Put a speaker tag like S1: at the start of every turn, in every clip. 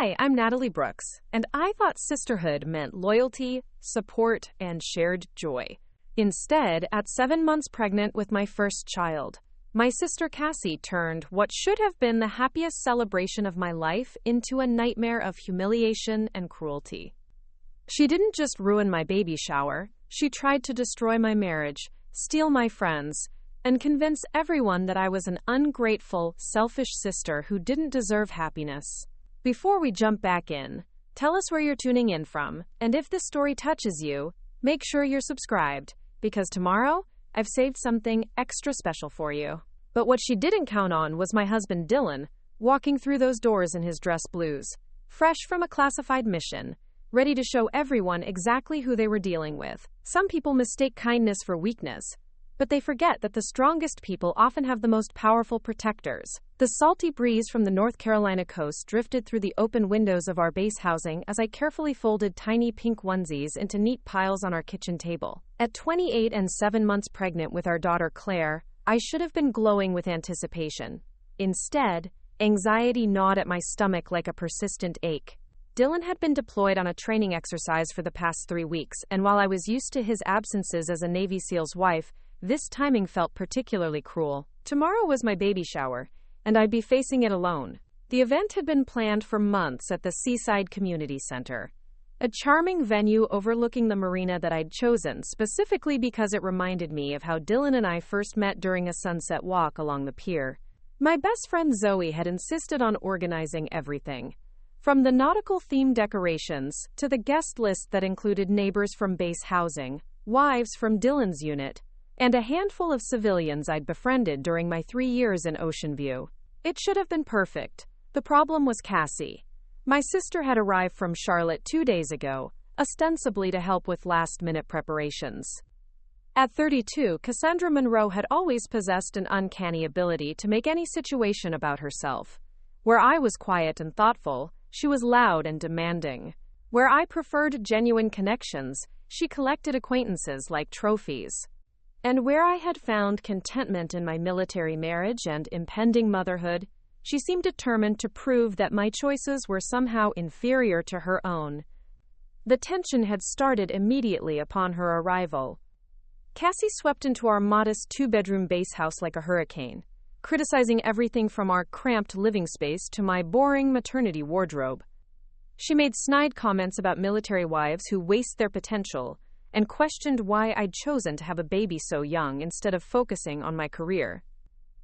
S1: Hi, I'm Natalie Brooks, and I thought sisterhood meant loyalty, support, and shared joy. Instead, at 7 months pregnant with my first child, my sister Cassie turned what should have been the happiest celebration of my life into a nightmare of humiliation and cruelty. She didn't just ruin my baby shower, she tried to destroy my marriage, steal my friends, and convince everyone that I was an ungrateful, selfish sister who didn't deserve happiness. Before we jump back in, tell us where you're tuning in from, and if this story touches you, make sure you're subscribed, because tomorrow, I've saved something extra special for you. But what she didn't count on was my husband Dylan, walking through those doors in his dress blues, fresh from a classified mission, ready to show everyone exactly who they were dealing with. Some people mistake kindness for weakness, but they forget that the strongest people often have the most powerful protectors. The salty breeze from the North Carolina coast drifted through the open windows of our base housing as I carefully folded tiny pink onesies into neat piles on our kitchen table. At 28 and 7 months pregnant with our daughter Claire, I should have been glowing with anticipation. Instead, anxiety gnawed at my stomach like a persistent ache. Dylan had been deployed on a training exercise for the past 3 weeks, and while I was used to his absences as a Navy SEAL's wife, this timing felt particularly cruel. Tomorrow was my baby shower, and I'd be facing it alone. The event had been planned for months at the Seaside Community Center, a charming venue overlooking the marina that I'd chosen specifically because it reminded me of how Dylan and I first met during a sunset walk along the pier. My best friend Zoe had insisted on organizing everything, from the nautical-themed decorations to the guest list that included neighbors from base housing, wives from Dylan's unit, and a handful of civilians I'd befriended during my 3 years in Ocean View. It should have been perfect. The problem was Cassie. My sister had arrived from Charlotte 2 days ago, ostensibly to help with last-minute preparations. At 32, Cassandra Monroe had always possessed an uncanny ability to make any situation about herself. Where I was quiet and thoughtful, she was loud and demanding. Where I preferred genuine connections, she collected acquaintances like trophies. And where I had found contentment in my military marriage and impending motherhood, she seemed determined to prove that my choices were somehow inferior to her own. The tension had started immediately upon her arrival. Cassie swept into our modest 2-bedroom base house like a hurricane, criticizing everything from our cramped living space to my boring maternity wardrobe. She made snide comments about military wives who waste their potential, and questioned why I'd chosen to have a baby so young instead of focusing on my career.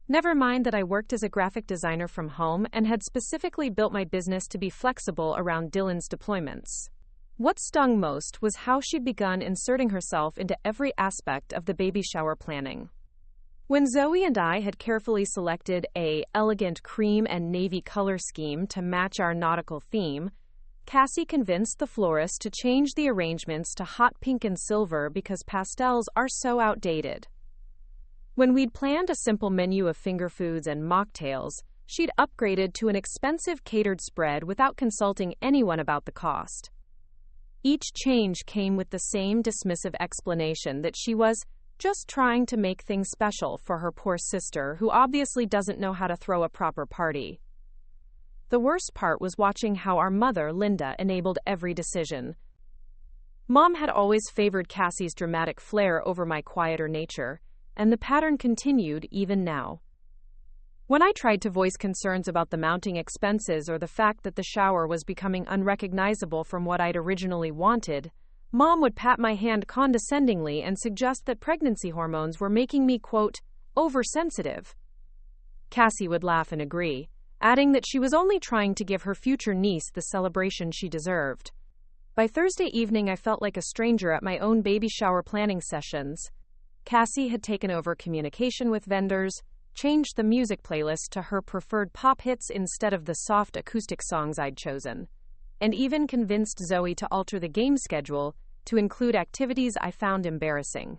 S1: Never mind that I worked as a graphic designer from home and had specifically built my business to be flexible around Dylan's deployments. What stung most was how she'd begun inserting herself into every aspect of the baby shower planning. When Zoe and I had carefully selected an elegant cream and navy color scheme to match our nautical theme, Cassie convinced the florist to change the arrangements to hot pink and silver because pastels are so outdated. When we'd planned a simple menu of finger foods and mocktails, she'd upgraded to an expensive catered spread without consulting anyone about the cost. Each change came with the same dismissive explanation that she was just trying to make things special for her poor sister who obviously doesn't know how to throw a proper party. The worst part was watching how our mother, Linda, enabled every decision. Mom had always favored Cassie's dramatic flair over my quieter nature, and the pattern continued even now. When I tried to voice concerns about the mounting expenses or the fact that the shower was becoming unrecognizable from what I'd originally wanted, Mom would pat my hand condescendingly and suggest that pregnancy hormones were making me, quote, oversensitive. Cassie would laugh and agree, adding that she was only trying to give her future niece the celebration she deserved. By Thursday evening, I felt like a stranger at my own baby shower planning sessions. Cassie had taken over communication with vendors, changed the music playlist to her preferred pop hits instead of the soft acoustic songs I'd chosen, and even convinced Zoe to alter the game schedule to include activities I found embarrassing.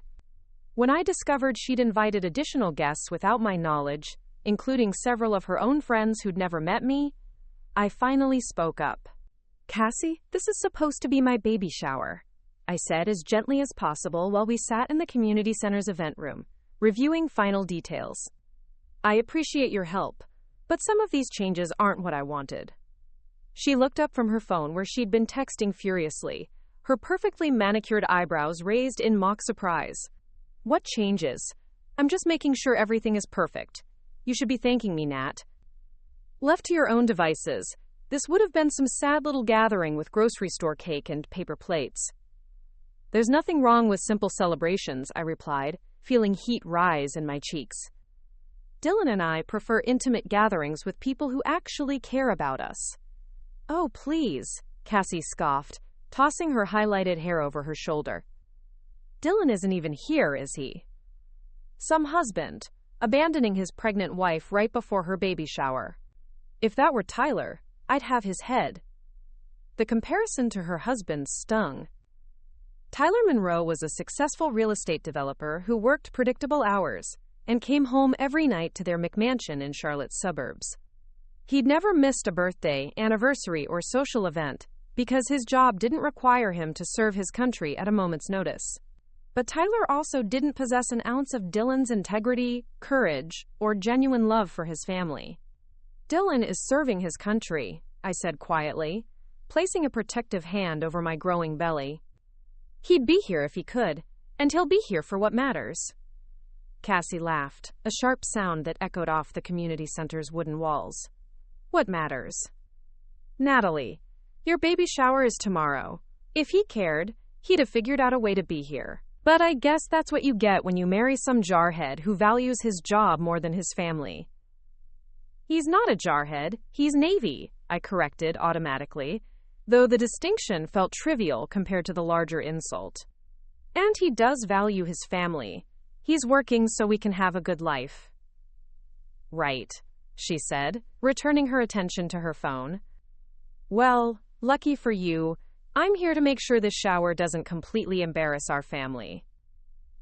S1: When I discovered she'd invited additional guests without my knowledge, including several of her own friends who'd never met me, I finally spoke up. Cassie, this is supposed to be my baby shower, I said as gently as possible while we sat in the community center's event room, reviewing final details. I appreciate your help, but some of these changes aren't what I wanted. She looked up from her phone where she'd been texting furiously, her perfectly manicured eyebrows raised in mock surprise. What changes? I'm just making sure everything is perfect. You should be thanking me, Nat. Left to your own devices, this would have been some sad little gathering with grocery store cake and paper plates. There's nothing wrong with simple celebrations, I replied, feeling heat rise in my cheeks. Dylan and I prefer intimate gatherings with people who actually care about us. Oh, please, Cassie scoffed, tossing her highlighted hair over her shoulder. Dylan isn't even here, is he? Some husband, abandoning his pregnant wife right before her baby shower. If that were Tyler, I'd have his head. The comparison to her husband stung. Tyler Monroe was a successful real estate developer who worked predictable hours and came home every night to their McMansion in Charlotte's suburbs. He'd never missed a birthday, anniversary, or social event because his job didn't require him to serve his country at a moment's notice. But Tyler also didn't possess an ounce of Dylan's integrity, courage, or genuine love for his family. Dylan is serving his country, I said quietly, placing a protective hand over my growing belly. He'd be here if he could, and he'll be here for what matters. Cassie laughed, a sharp sound that echoed off the community center's wooden walls. What matters? Natalie, your baby shower is tomorrow. If he cared, he'd have figured out a way to be here. But I guess that's what you get when you marry some jarhead who values his job more than his family. He's not a jarhead, he's Navy, I corrected automatically, though the distinction felt trivial compared to the larger insult. And he does value his family. He's working so we can have a good life. Right, she said, returning her attention to her phone. Well, lucky for you, I'm here to make sure this shower doesn't completely embarrass our family.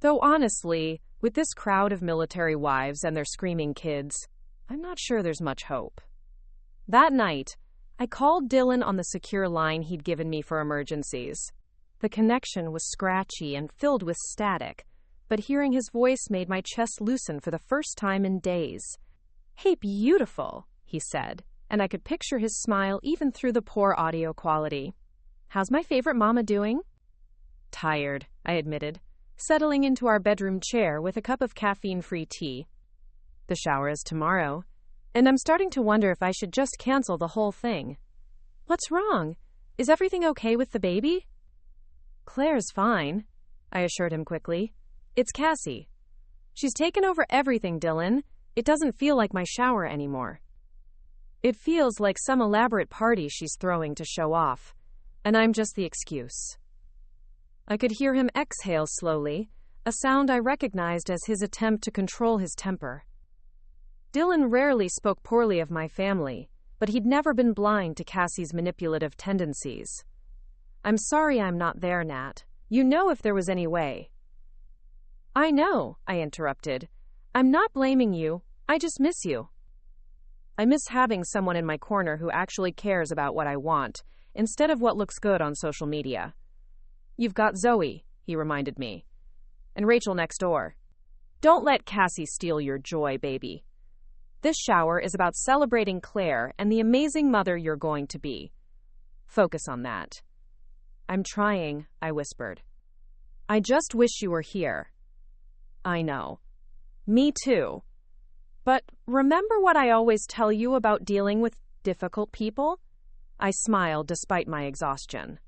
S1: Though honestly, with this crowd of military wives and their screaming kids, I'm not sure there's much hope. That night, I called Dylan on the secure line he'd given me for emergencies. The connection was scratchy and filled with static, but hearing his voice made my chest loosen for the first time in days. Hey, beautiful, he said, and I could picture his smile even through the poor audio quality. How's my favorite mama doing? Tired, I admitted, settling into our bedroom chair with a cup of caffeine-free tea. The shower is tomorrow, and I'm starting to wonder if I should just cancel the whole thing. What's wrong? Is everything okay with the baby? Claire's fine, I assured him quickly. It's Cassie. She's taken over everything, Dylan. It doesn't feel like my shower anymore. It feels like some elaborate party she's throwing to show off, and I'm just the excuse. I could hear him exhale slowly, a sound I recognized as his attempt to control his temper. Dylan rarely spoke poorly of my family, but he'd never been blind to Cassie's manipulative tendencies. I'm sorry I'm not there, Nat. You know if there was any way. I know, I interrupted. I'm not blaming you. I just miss you. I miss having someone in my corner who actually cares about what I want, instead of what looks good on social media. You've got Zoe, he reminded me, and Rachel next door. Don't let Cassie steal your joy, baby. This shower is about celebrating Claire and the amazing mother you're going to be. Focus on that. I'm trying, I whispered. I just wish you were here. I know. Me too. But remember what I always tell you about dealing with difficult people? I smiled despite my exhaustion.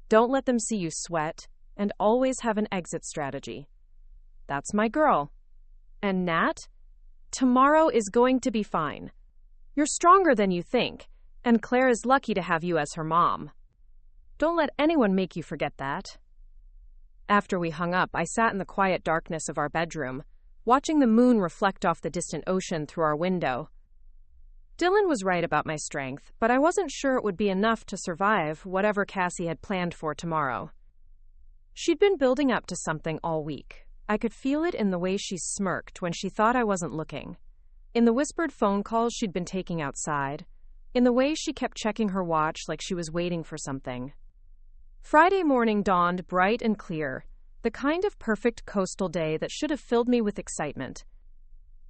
S1: Don't let them see you sweat, and always have an exit strategy. That's my girl. And Nat? Tomorrow is going to be fine. You're stronger than you think, and Claire is lucky to have you as her mom. Don't let anyone make you forget that. After we hung up, I sat in the quiet darkness of our bedroom, watching the moon reflect off the distant ocean through our window. Dylan was right about my strength, but I wasn't sure it would be enough to survive whatever Cassie had planned for tomorrow. She'd been building up to something all week. I could feel it in the way she smirked when she thought I wasn't looking, in the whispered phone calls she'd been taking outside, in the way she kept checking her watch like she was waiting for something. Friday morning dawned bright and clear, the kind of perfect coastal day that should have filled me with excitement.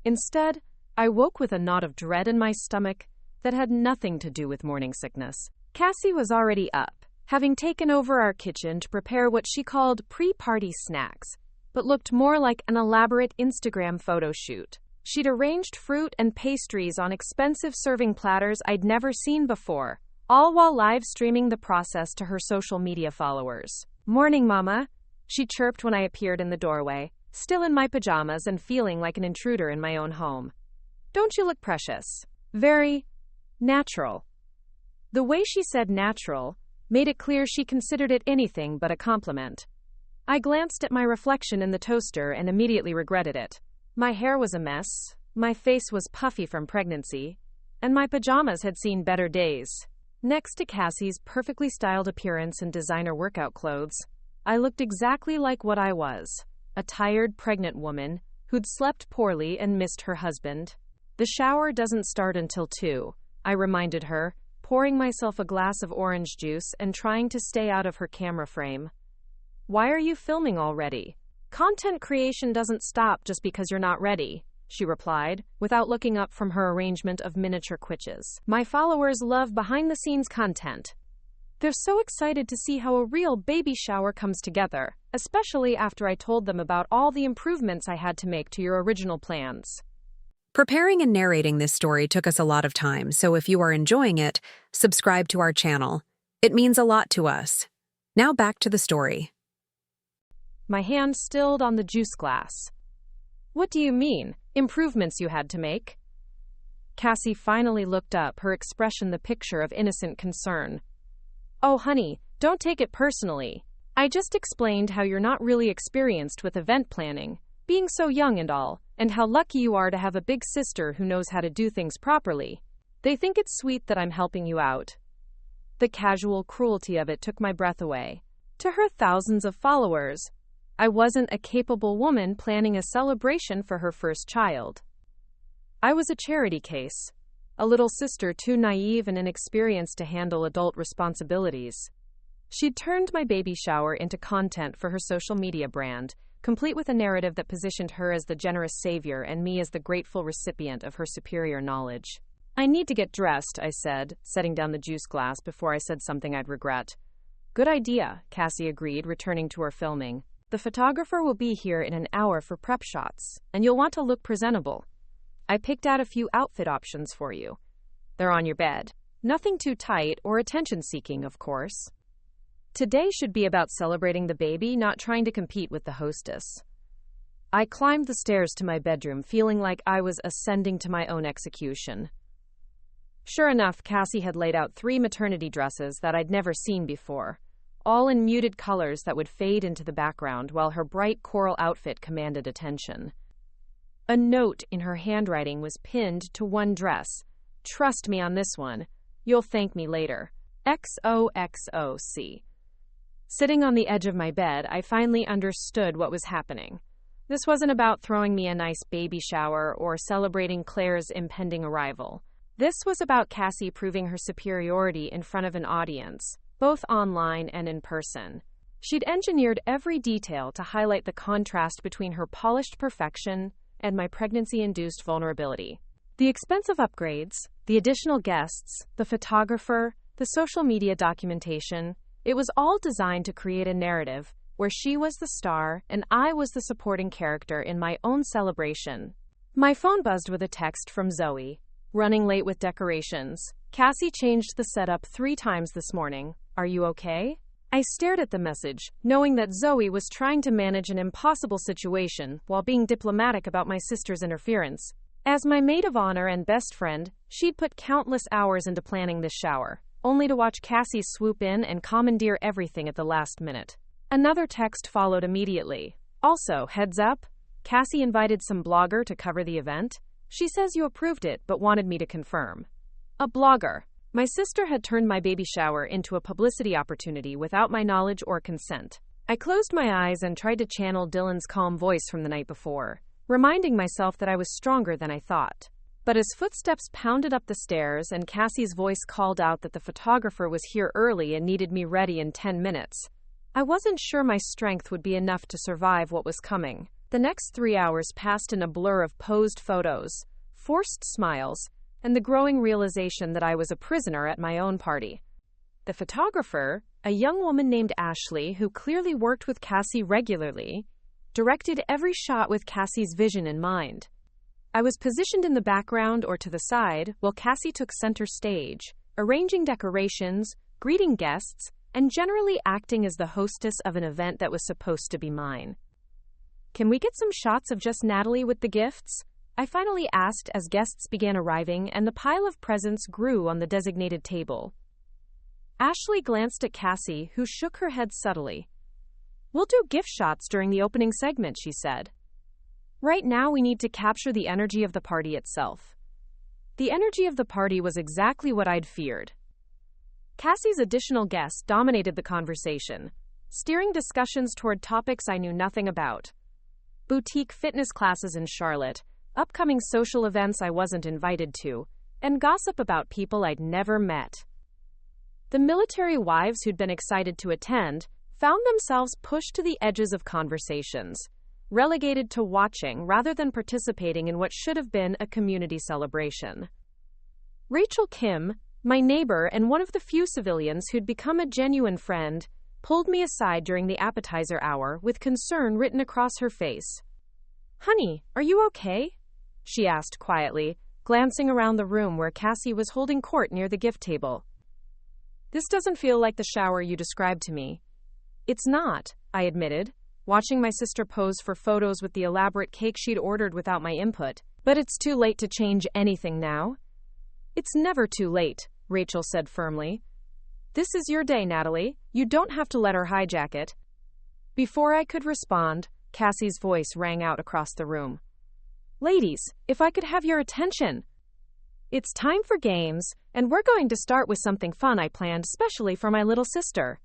S1: Instead, I woke with a knot of dread in my stomach that had nothing to do with morning sickness. Cassie was already up, having taken over our kitchen to prepare what she called pre-party snacks, but looked more like an elaborate Instagram photo shoot. She'd arranged fruit and pastries on expensive serving platters I'd never seen before, all while live streaming the process to her social media followers. "Morning, Mama," she chirped when I appeared in the doorway, still in my pajamas and feeling like an intruder in my own home. "Don't you look precious? Very natural." The way she said natural made it clear she considered it anything but a compliment. I glanced at my reflection in the toaster and immediately regretted it. My hair was a mess, my face was puffy from pregnancy, and my pajamas had seen better days. Next to Cassie's perfectly styled appearance and designer workout clothes, I looked exactly like what I was, a tired pregnant woman who'd slept poorly and missed her husband. "The shower doesn't start until 2, I reminded her, pouring myself a glass of orange juice and trying to stay out of her camera frame. "Why are you filming already?" "Content creation doesn't stop just because you're not ready," she replied, without looking up from her arrangement of miniature quiches. "My followers love behind-the-scenes content. They're so excited to see how a real baby shower comes together, especially after I told them about all the improvements I had to make to your original plans."
S2: Preparing and narrating this story took us a lot of time, so if you are enjoying it, subscribe to our channel. It means a lot to us. Now back to the story.
S1: My hand stilled on the juice glass. "What do you mean, improvements you had to make?" Cassie finally looked up, her expression the picture of innocent concern. "Oh, honey, don't take it personally. I just explained how you're not really experienced with event planning, being so young and all, and how lucky you are to have a big sister who knows how to do things properly. They think it's sweet that I'm helping you out." The casual cruelty of it took my breath away. To her thousands of followers, I wasn't a capable woman planning a celebration for her first child. I was a charity case, a little sister too naive and inexperienced to handle adult responsibilities. She'd turned my baby shower into content for her social media brand, complete with a narrative that positioned her as the generous savior and me as the grateful recipient of her superior knowledge. "I need to get dressed," I said, setting down the juice glass before I said something I'd regret. "Good idea," Cassie agreed, returning to her filming. "The photographer will be here in an hour for prep shots, and you'll want to look presentable. I picked out a few outfit options for you. They're on your bed. Nothing too tight or attention-seeking, of course. Today should be about celebrating the baby, not trying to compete with the hostess." I climbed the stairs to my bedroom, feeling like I was ascending to my own execution. Sure enough, Cassie had laid out 3 maternity dresses that I'd never seen before, all in muted colors that would fade into the background while her bright coral outfit commanded attention. A note in her handwriting was pinned to one dress. "Trust me on this one. You'll thank me later. XOXOC." Sitting on the edge of my bed, I finally understood what was happening. This wasn't about throwing me a nice baby shower or celebrating Claire's impending arrival. This was about Cassie proving her superiority in front of an audience, both online and in person. She'd engineered every detail to highlight the contrast between her polished perfection and my pregnancy-induced vulnerability. The expensive upgrades, the additional guests, the photographer, the social media documentation, it was all designed to create a narrative where she was the star and I was the supporting character in my own celebration. My phone buzzed with a text from Zoe. "Running late with decorations. Cassie changed the setup 3 times this morning. Are you okay?" I stared at the message, knowing that Zoe was trying to manage an impossible situation while being diplomatic about my sister's interference. As my maid of honor and best friend, she'd put countless hours into planning this shower, only to watch Cassie swoop in and commandeer everything at the last minute. Another text followed immediately. "Also, heads up, Cassie invited some blogger to cover the event. She says you approved it but wanted me to confirm." A blogger. My sister had turned my baby shower into a publicity opportunity without my knowledge or consent. I closed my eyes and tried to channel Dylan's calm voice from the night before, reminding myself that I was stronger than I thought. But as footsteps pounded up the stairs and Cassie's voice called out that the photographer was here early and needed me ready in 10 minutes, I wasn't sure my strength would be enough to survive what was coming. The next 3 hours passed in a blur of posed photos, forced smiles, and the growing realization that I was a prisoner at my own party. The photographer, a young woman named Ashley who clearly worked with Cassie regularly, directed every shot with Cassie's vision in mind. I was positioned in the background or to the side, while Cassie took center stage, arranging decorations, greeting guests, and generally acting as the hostess of an event that was supposed to be mine. "Can we get some shots of just Natalie with the gifts?" I finally asked as guests began arriving and the pile of presents grew on the designated table. Ashley glanced at Cassie, who shook her head subtly. "We'll do gift shots during the opening segment," she said. "Right now we need to capture the energy of the party itself." The energy of the party was exactly what I'd feared. Cassie's additional guests dominated the conversation, steering discussions toward topics I knew nothing about. Boutique fitness classes in Charlotte, upcoming social events I wasn't invited to, and gossip about people I'd never met. The military wives who'd been excited to attend found themselves pushed to the edges of conversations, relegated to watching rather than participating in what should have been a community celebration. Rachel Kim, my neighbor and one of the few civilians who'd become a genuine friend, pulled me aside during the appetizer hour with concern written across her face. "Honey, are you okay?" she asked quietly, glancing around the room where Cassie was holding court near the gift table. "This doesn't feel like the shower you described to me." "It's not," I admitted, watching my sister pose for photos with the elaborate cake she'd ordered without my input. "But it's too late to change anything now." "It's never too late," Rachel said firmly. "This is your day, Natalie. You don't have to let her hijack it." Before I could respond, Cassie's voice rang out across the room. "Ladies, if I could have your attention. It's time for games, and we're going to start with something fun I planned specially for my little sister."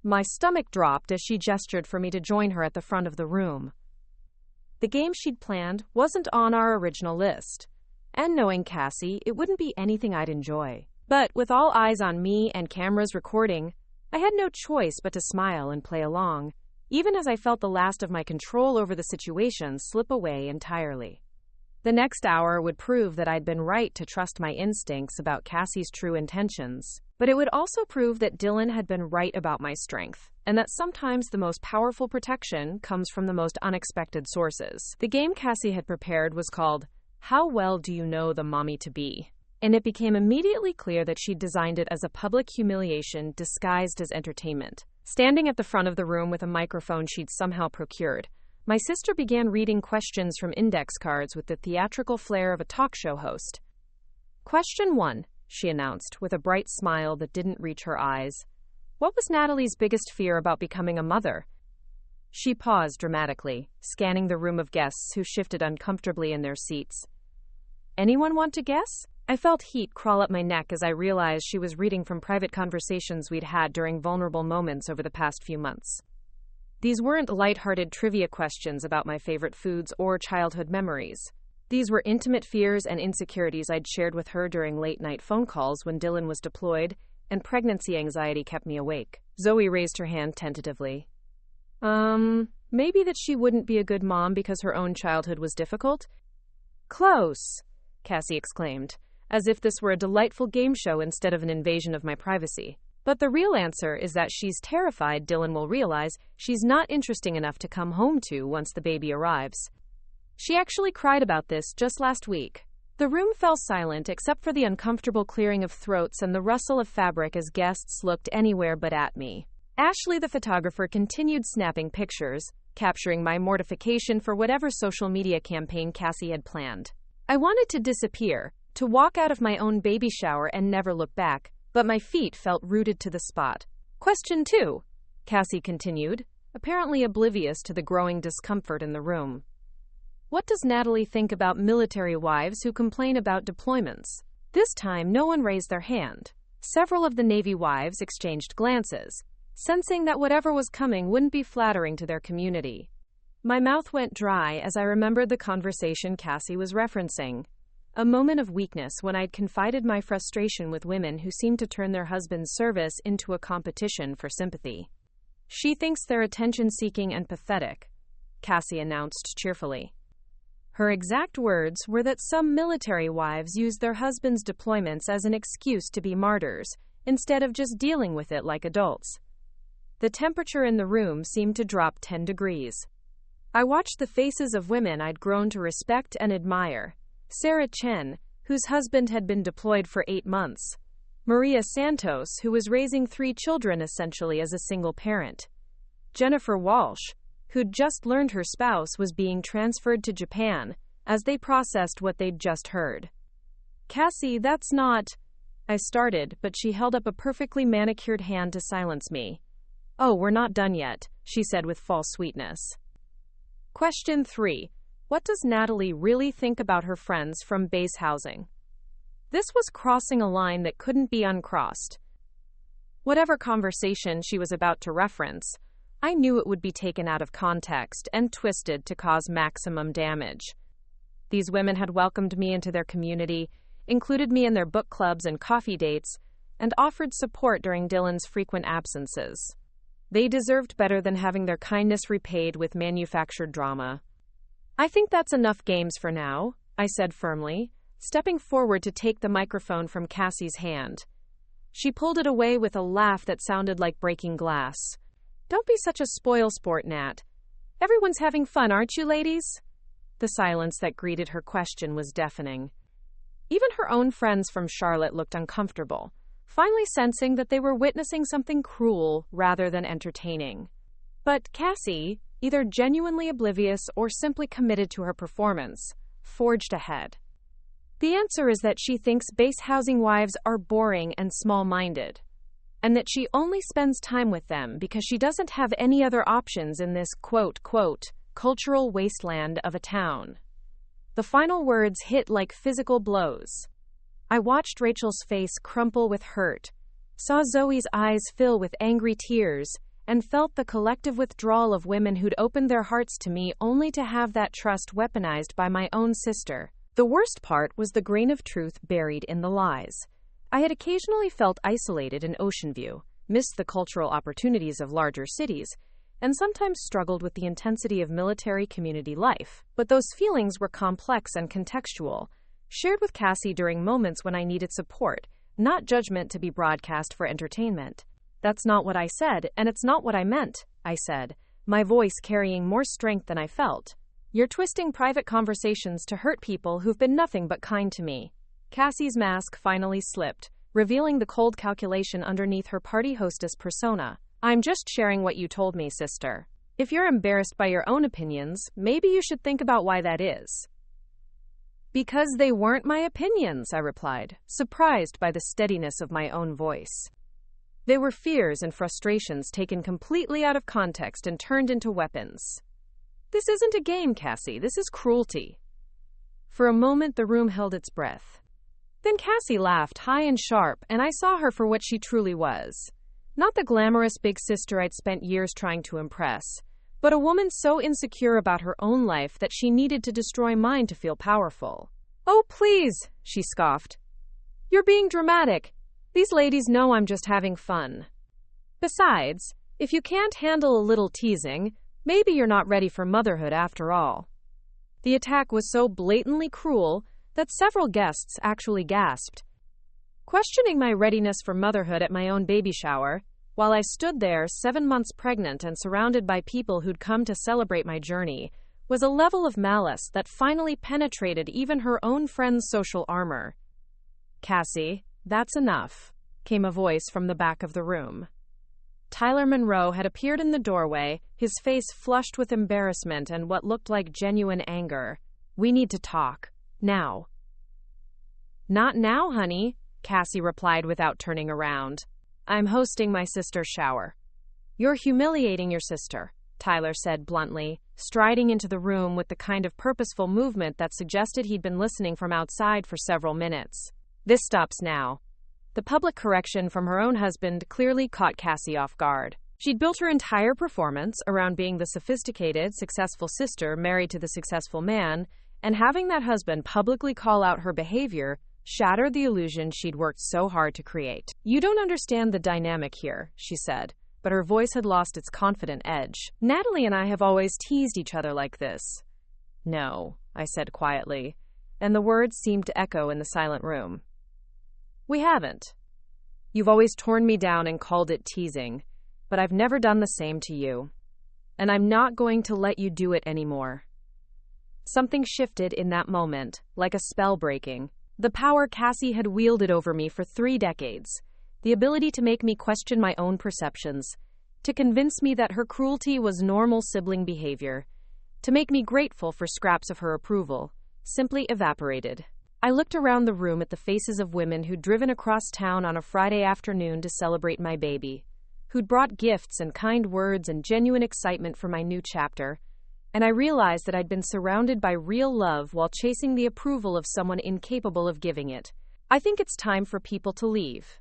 S1: My stomach dropped as she gestured for me to join her at the front of the room. The game she'd planned wasn't on our original list, and knowing Cassie, it wouldn't be anything I'd enjoy. But with all eyes on me and cameras recording, I had no choice but to smile and play along, even as I felt the last of my control over the situation slip away entirely. The next hour would prove that I'd been right to trust my instincts about Cassie's true intentions, but it would also prove that Dylan had been right about my strength, and that sometimes the most powerful protection comes from the most unexpected sources. The game Cassie had prepared was called "How Well Do You Know the Mommy-to-Be?" And it became immediately clear that she'd designed it as a public humiliation disguised as entertainment. Standing at the front of the room with a microphone she'd somehow procured, my sister began reading questions from index cards with the theatrical flair of a talk show host. "Question 1, she announced, with a bright smile that didn't reach her eyes. "What was Natalie's biggest fear about becoming a mother?" She paused dramatically, scanning the room of guests who shifted uncomfortably in their seats. "Anyone want to guess?" I felt heat crawl up my neck as I realized she was reading from private conversations we'd had during vulnerable moments over the past few months. These weren't lighthearted trivia questions about my favorite foods or childhood memories. These were intimate fears and insecurities I'd shared with her during late-night phone calls when Dylan was deployed, and pregnancy anxiety kept me awake. Zoe raised her hand tentatively. Maybe that she wouldn't be a good mom because her own childhood was difficult?" "Close," Cassie exclaimed, as if this were a delightful game show instead of an invasion of my privacy. "But the real answer is that she's terrified Dylan will realize she's not interesting enough to come home to once the baby arrives. She actually cried about this just last week." The room fell silent except for the uncomfortable clearing of throats and the rustle of fabric as guests looked anywhere but at me. Ashley, the photographer, continued snapping pictures, capturing my mortification for whatever social media campaign Cassie had planned. I wanted to disappear, to walk out of my own baby shower and never look back, but my feet felt rooted to the spot. "Question 2, Cassie continued, apparently oblivious to the growing discomfort in the room. "What does Natalie think about military wives who complain about deployments?" This time, no one raised their hand. Several of the Navy wives exchanged glances, sensing that whatever was coming wouldn't be flattering to their community. My mouth went dry as I remembered the conversation Cassie was referencing. A moment of weakness when I'd confided my frustration with women who seemed to turn their husband's service into a competition for sympathy. "She thinks they're attention-seeking and pathetic," Cassie announced cheerfully. Her exact words were that some military wives use their husbands' deployments as an excuse to be martyrs, instead of just dealing with it like adults. The temperature in the room seemed to drop 10 degrees. I watched the faces of women I'd grown to respect and admire. Sarah Chen, whose husband had been deployed for 8 months. Maria Santos, who was raising 3 children essentially as a single parent. Jennifer Walsh, who'd just learned her spouse was being transferred to Japan, as they processed what they'd just heard. Cassie, that's not... I started, but she held up a perfectly manicured hand to silence me. Oh, we're not done yet, she said with false sweetness. Question 3. What does Natalie really think about her friends from base housing? This was crossing a line that couldn't be uncrossed. Whatever conversation she was about to reference, I knew it would be taken out of context and twisted to cause maximum damage. These women had welcomed me into their community, included me in their book clubs and coffee dates, and offered support during Dylan's frequent absences. They deserved better than having their kindness repaid with manufactured drama. I think that's enough games for now, I said firmly, stepping forward to take the microphone from Cassie's hand. She pulled it away with a laugh that sounded like breaking glass. Don't be such a spoilsport, Nat. Everyone's having fun, aren't you, ladies? The silence that greeted her question was deafening. Even her own friends from Charlotte looked uncomfortable, finally sensing that they were witnessing something cruel rather than entertaining. But Cassie, either genuinely oblivious or simply committed to her performance, forged ahead. The answer is that she thinks base housing wives are boring and small-minded, and that she only spends time with them because she doesn't have any other options in this quote-quote cultural wasteland of a town. The final words hit like physical blows. I watched Rachel's face crumple with hurt, saw Zoe's eyes fill with angry tears, and felt the collective withdrawal of women who'd opened their hearts to me only to have that trust weaponized by my own sister. The worst part was the grain of truth buried in the lies. I had occasionally felt isolated in Ocean View, missed the cultural opportunities of larger cities, and sometimes struggled with the intensity of military community life. But those feelings were complex and contextual, shared with Cassie during moments when I needed support, not judgment to be broadcast for entertainment. That's not what I said, and it's not what I meant, I said, my voice carrying more strength than I felt. You're twisting private conversations to hurt people who've been nothing but kind to me. Cassie's mask finally slipped, revealing the cold calculation underneath her party hostess persona. I'm just sharing what you told me, sister. If you're embarrassed by your own opinions, maybe you should think about why that is. Because they weren't my opinions, I replied, surprised by the steadiness of my own voice. They were fears and frustrations taken completely out of context and turned into weapons. This isn't a game, Cassie. This is cruelty. For a moment, the room held its breath. Then Cassie laughed high and sharp, and I saw her for what she truly was. Not the glamorous big sister I'd spent years trying to impress, but a woman so insecure about her own life that she needed to destroy mine to feel powerful. Oh, please, she scoffed. You're being dramatic. These ladies know I'm just having fun. Besides, if you can't handle a little teasing, maybe you're not ready for motherhood after all. The attack was so blatantly cruel that several guests actually gasped. Questioning my readiness for motherhood at my own baby shower, while I stood there 7 months pregnant and surrounded by people who'd come to celebrate my journey, was a level of malice that finally penetrated even her own friend's social armor. Cassie, that's enough, came a voice from the back of the room. Tyler Monroe had appeared in the doorway, his face flushed with embarrassment and what looked like genuine anger. We need to talk. Now. Not now, honey, Cassie replied without turning around. I'm hosting my sister's shower. You're humiliating your sister, Tyler said bluntly, striding into the room with the kind of purposeful movement that suggested he'd been listening from outside for several minutes. This stops now. The public correction from her own husband clearly caught Cassie off guard. She'd built her entire performance around being the sophisticated, successful sister married to the successful man, and having that husband publicly call out her behavior shattered the illusion she'd worked so hard to create. You don't understand the dynamic here, she said, but her voice had lost its confident edge. Natalie and I have always teased each other like this. No, I said quietly, and the words seemed to echo in the silent room. We haven't. You've always torn me down and called it teasing, but I've never done the same to you. And I'm not going to let you do it anymore. Something shifted in that moment, like a spell breaking. The power Cassie had wielded over me for 3 decades, the ability to make me question my own perceptions, to convince me that her cruelty was normal sibling behavior, to make me grateful for scraps of her approval, simply evaporated. I looked around the room at the faces of women who'd driven across town on a Friday afternoon to celebrate my baby, who'd brought gifts and kind words and genuine excitement for my new chapter, and I realized that I'd been surrounded by real love while chasing the approval of someone incapable of giving it. I think it's time for people to leave,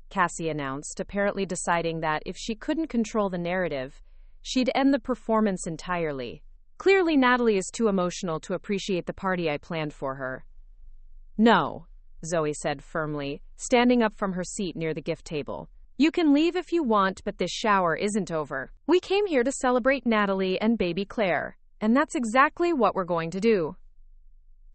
S1: Cassie announced, apparently deciding that if she couldn't control the narrative, she'd end the performance entirely. Clearly, Natalie is too emotional to appreciate the party I planned for her. No, Zoe said firmly, standing up from her seat near the gift table. You can leave if you want, but this shower isn't over. We came here to celebrate Natalie and baby Claire, and that's exactly what we're going to do.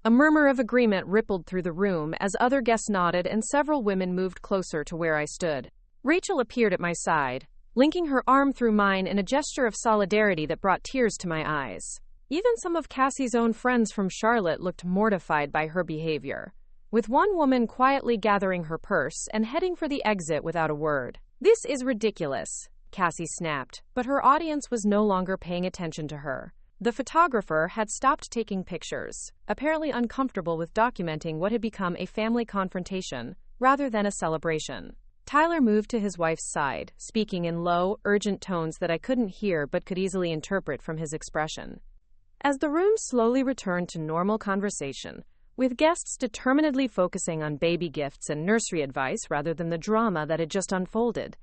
S1: A murmur of agreement rippled through the room as other guests nodded and several women moved closer to where I stood. Rachel appeared at my side, linking her arm through mine in a gesture of solidarity that brought tears to my eyes. Even some of Cassie's own friends from Charlotte looked mortified by her behavior, with one woman quietly gathering her purse and heading for the exit without a word. This is ridiculous, Cassie snapped, but her audience was no longer paying attention to her. The photographer had stopped taking pictures, apparently uncomfortable with documenting what had become a family confrontation rather than a celebration. Tyler moved to his wife's side, speaking in low, urgent tones that I couldn't hear but could easily interpret from his expression. As the room slowly returned to normal conversation, with guests determinedly focusing on baby gifts and nursery advice rather than the drama that had just unfolded,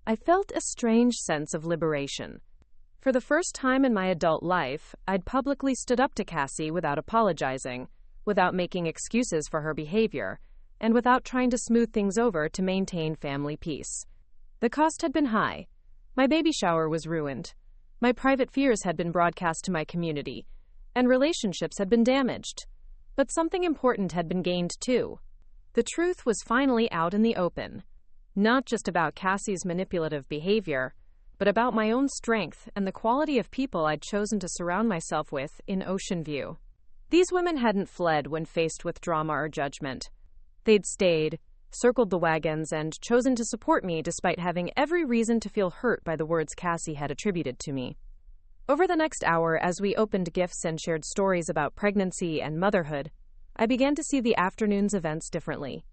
S1: I felt a strange sense of liberation. For the first time in my adult life, I'd publicly stood up to Cassie without apologizing, without making excuses for her behavior, and without trying to smooth things over to maintain family peace. The cost had been high. My baby shower was ruined. My private fears had been broadcast to my community, and relationships had been damaged. But something important had been gained too. The truth was finally out in the open. Not just about Cassie's manipulative behavior, but about my own strength and the quality of people I'd chosen to surround myself with in Ocean View. These women hadn't fled when faced with drama or judgment. They'd stayed, circled the wagons, and chosen to support me despite having every reason to feel hurt by the words Cassie had attributed to me. Over the next hour, as we opened gifts and shared stories about pregnancy and motherhood, I began to see the afternoon's events differently.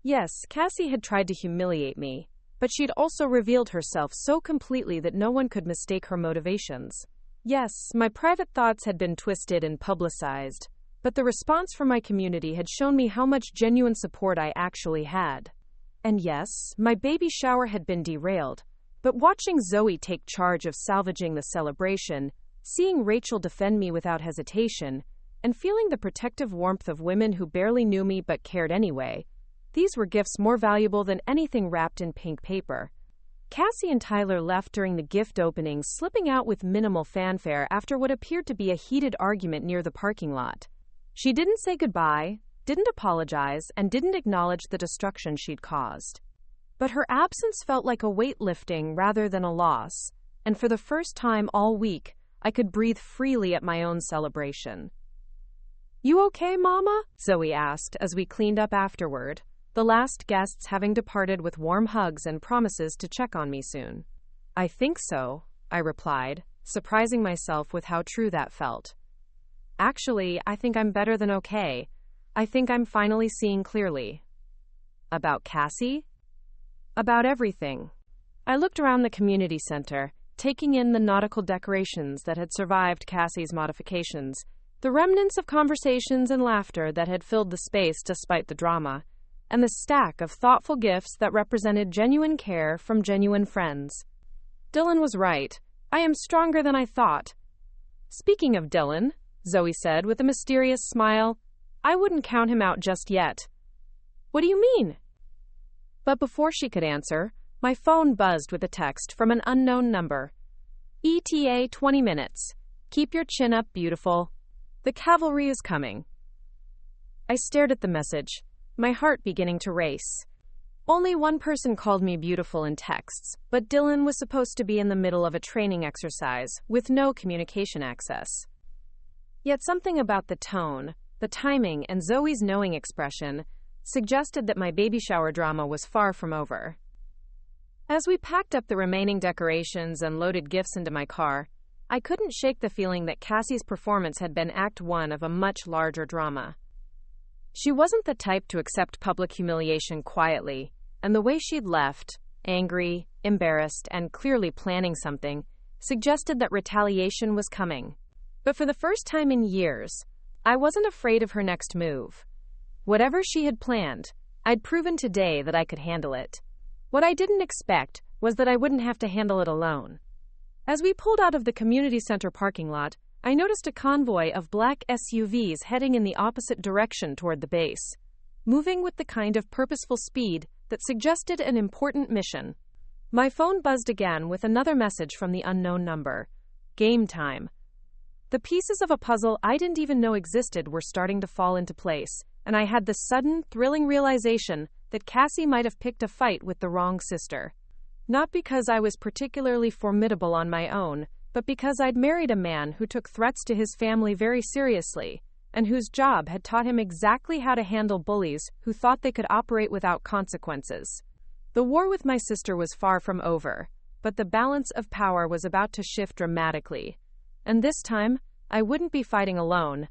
S1: Yes, Cassie had tried to humiliate me, but she'd also revealed herself so completely that no one could mistake her motivations. Yes, my private thoughts had been twisted and publicized, but the response from my community had shown me how much genuine support I actually had. And yes, my baby shower had been derailed, but watching Zoe take charge of salvaging the celebration, seeing Rachel defend me without hesitation, and feeling the protective warmth of women who barely knew me but cared anyway, these were gifts more valuable than anything wrapped in pink paper. Cassie and Tyler left during the gift opening, slipping out with minimal fanfare after what appeared to be a heated argument near the parking lot. She didn't say goodbye, didn't apologize, and didn't acknowledge the destruction she'd caused. But her absence felt like a weight lifting rather than a loss, and for the first time all week, I could breathe freely at my own celebration. "You okay, Mama?" Zoe asked as we cleaned up afterward, the last guests having departed with warm hugs and promises to check on me soon. "I think so," I replied, surprising myself with how true that felt. "Actually, I think I'm better than okay. I think I'm finally seeing clearly." "About Cassie?" "About everything." I looked around the community center, taking in the nautical decorations that had survived Cassie's modifications, the remnants of conversations and laughter that had filled the space despite the drama, and the stack of thoughtful gifts that represented genuine care from genuine friends. Dylan was right. I am stronger than I thought. "Speaking of Dylan," Zoe said with a mysterious smile, "I wouldn't count him out just yet." "What do you mean?" But before she could answer, my phone buzzed with a text from an unknown number. "ETA 20 minutes. Keep your chin up, beautiful." The cavalry is coming. I stared at the message, my heart beginning to race. Only one person called me beautiful in texts, but Dylan was supposed to be in the middle of a training exercise with no communication access. Yet something about the tone, the timing, and Zoe's knowing expression suggested that my baby shower drama was far from over. As we packed up the remaining decorations and loaded gifts into my car, I couldn't shake the feeling that Cassie's performance had been act one of a much larger drama. She wasn't the type to accept public humiliation quietly, and the way she'd left, angry, embarrassed, and clearly planning something, suggested that retaliation was coming. But for the first time in years, I wasn't afraid of her next move. Whatever she had planned, I'd proven today that I could handle it. What I didn't expect was that I wouldn't have to handle it alone. As we pulled out of the community center parking lot, I noticed a convoy of black SUVs heading in the opposite direction toward the base, moving with the kind of purposeful speed that suggested an important mission. My phone buzzed again with another message from the unknown number. Game time. The pieces of a puzzle I didn't even know existed were starting to fall into place, and I had the sudden, thrilling realization that Cassie might have picked a fight with the wrong sister. Not because I was particularly formidable on my own, but because I'd married a man who took threats to his family very seriously, and whose job had taught him exactly how to handle bullies who thought they could operate without consequences. The war with my sister was far from over, but the balance of power was about to shift dramatically. And this time, I wouldn't be fighting alone.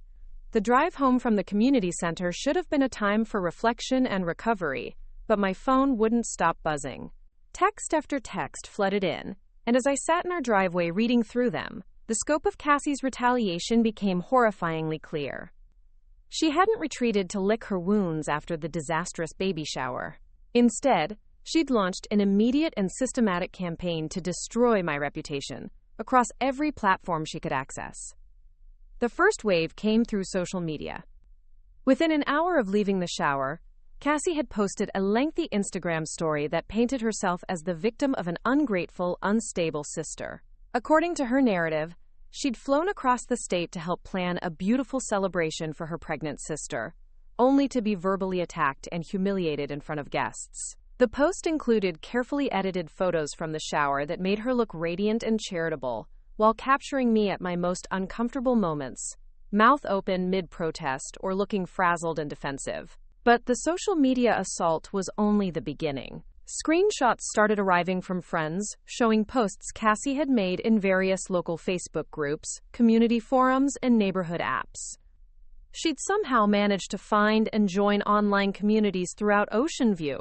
S1: The drive home from the community center should have been a time for reflection and recovery, but my phone wouldn't stop buzzing. Text after text flooded in, and as I sat in our driveway reading through them, the scope of Cassie's retaliation became horrifyingly clear. She hadn't retreated to lick her wounds after the disastrous baby shower. Instead, she'd launched an immediate and systematic campaign to destroy my reputation across every platform she could access. The first wave came through social media. Within an hour of leaving the shower, Cassie had posted a lengthy Instagram story that painted herself as the victim of an ungrateful, unstable sister. According to her narrative, she'd flown across the state to help plan a beautiful celebration for her pregnant sister, only to be verbally attacked and humiliated in front of guests. The post included carefully edited photos from the shower that made her look radiant and charitable, while capturing me at my most uncomfortable moments, mouth open mid-protest or looking frazzled and defensive. But the social media assault was only the beginning. Screenshots started arriving from friends, showing posts Cassie had made in various local Facebook groups, community forums, and neighborhood apps. She'd somehow managed to find and join online communities throughout Ocean View,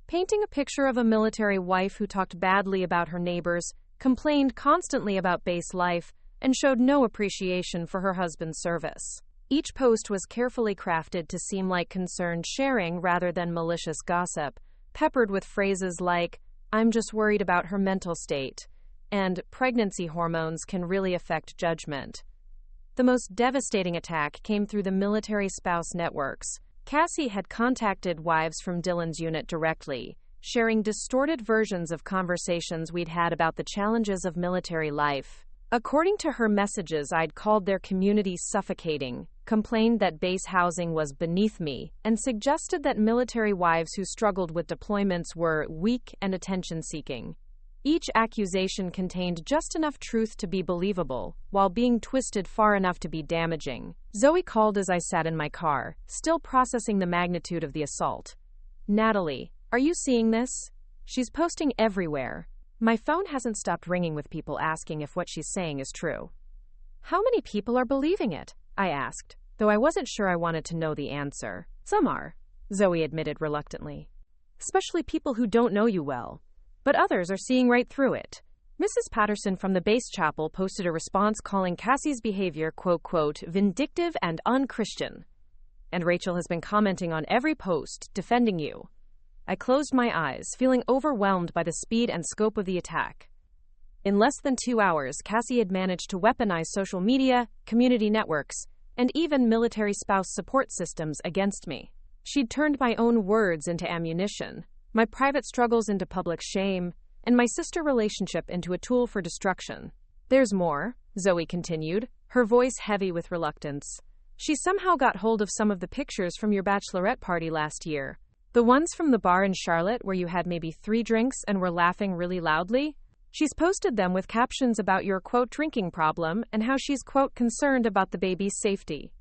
S1: painting a picture of a military wife who talked badly about her neighbors, complained constantly about base life, and showed no appreciation for her husband's service. Each post was carefully crafted to seem like concerned sharing rather than malicious gossip, peppered with phrases like, "I'm just worried about her mental state," and "pregnancy hormones can really affect judgment." The most devastating attack came through the military spouse networks. Cassie had contacted wives from Dylan's unit directly, sharing distorted versions of conversations we'd had about the challenges of military life. According to her messages, I'd called their community suffocating, complained that base housing was beneath me, and suggested that military wives who struggled with deployments were weak and attention-seeking. Each accusation contained just enough truth to be believable, while being twisted far enough to be damaging. Zoe called as I sat in my car, still processing the magnitude of the assault. "Natalie, are you seeing this? She's posting everywhere." My phone hasn't stopped ringing with people asking if what she's saying is true. "How many people are believing it?" I asked, though I wasn't sure I wanted to know the answer. "Some are," Zoe admitted reluctantly. "Especially people who don't know you well. But others are seeing right through it." Mrs. Patterson from the base chapel posted a response calling Cassie's behavior, quote, "vindictive and unchristian." And Rachel has been commenting on every post, defending you. I closed my eyes, feeling overwhelmed by the speed and scope of the attack. In less than 2 hours, Cassie had managed to weaponize social media, community networks, and even military spouse support systems against me. She'd turned my own words into ammunition, my private struggles into public shame, and my sister relationship into a tool for destruction. "There's more," Zoe continued, her voice heavy with reluctance. She somehow got hold of some of the pictures from your bachelorette party last year. The ones from the bar in Charlotte where you had maybe 3 drinks and were laughing really loudly. She's posted them with captions about your, quote, drinking problem and how she's, quote, concerned about the baby's safety.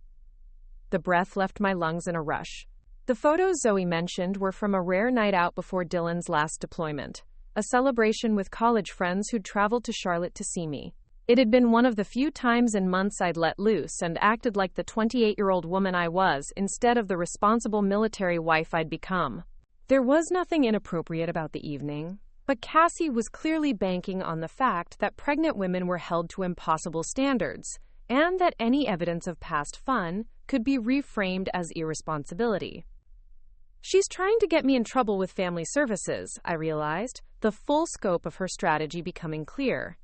S1: The breath left my lungs in a rush. The photos Zoe mentioned were from a rare night out before Dylan's last deployment, a celebration with college friends who'd traveled to Charlotte to see me. It had been one of the few times in months I'd let loose and acted like the 28-year-old woman I was instead of the responsible military wife I'd become. There was nothing inappropriate about the evening, but Cassie was clearly banking on the fact that pregnant women were held to impossible standards, and that any evidence of past fun could be reframed as irresponsibility. She's trying to get me in trouble with family services, I realized, the full scope of her strategy becoming clear.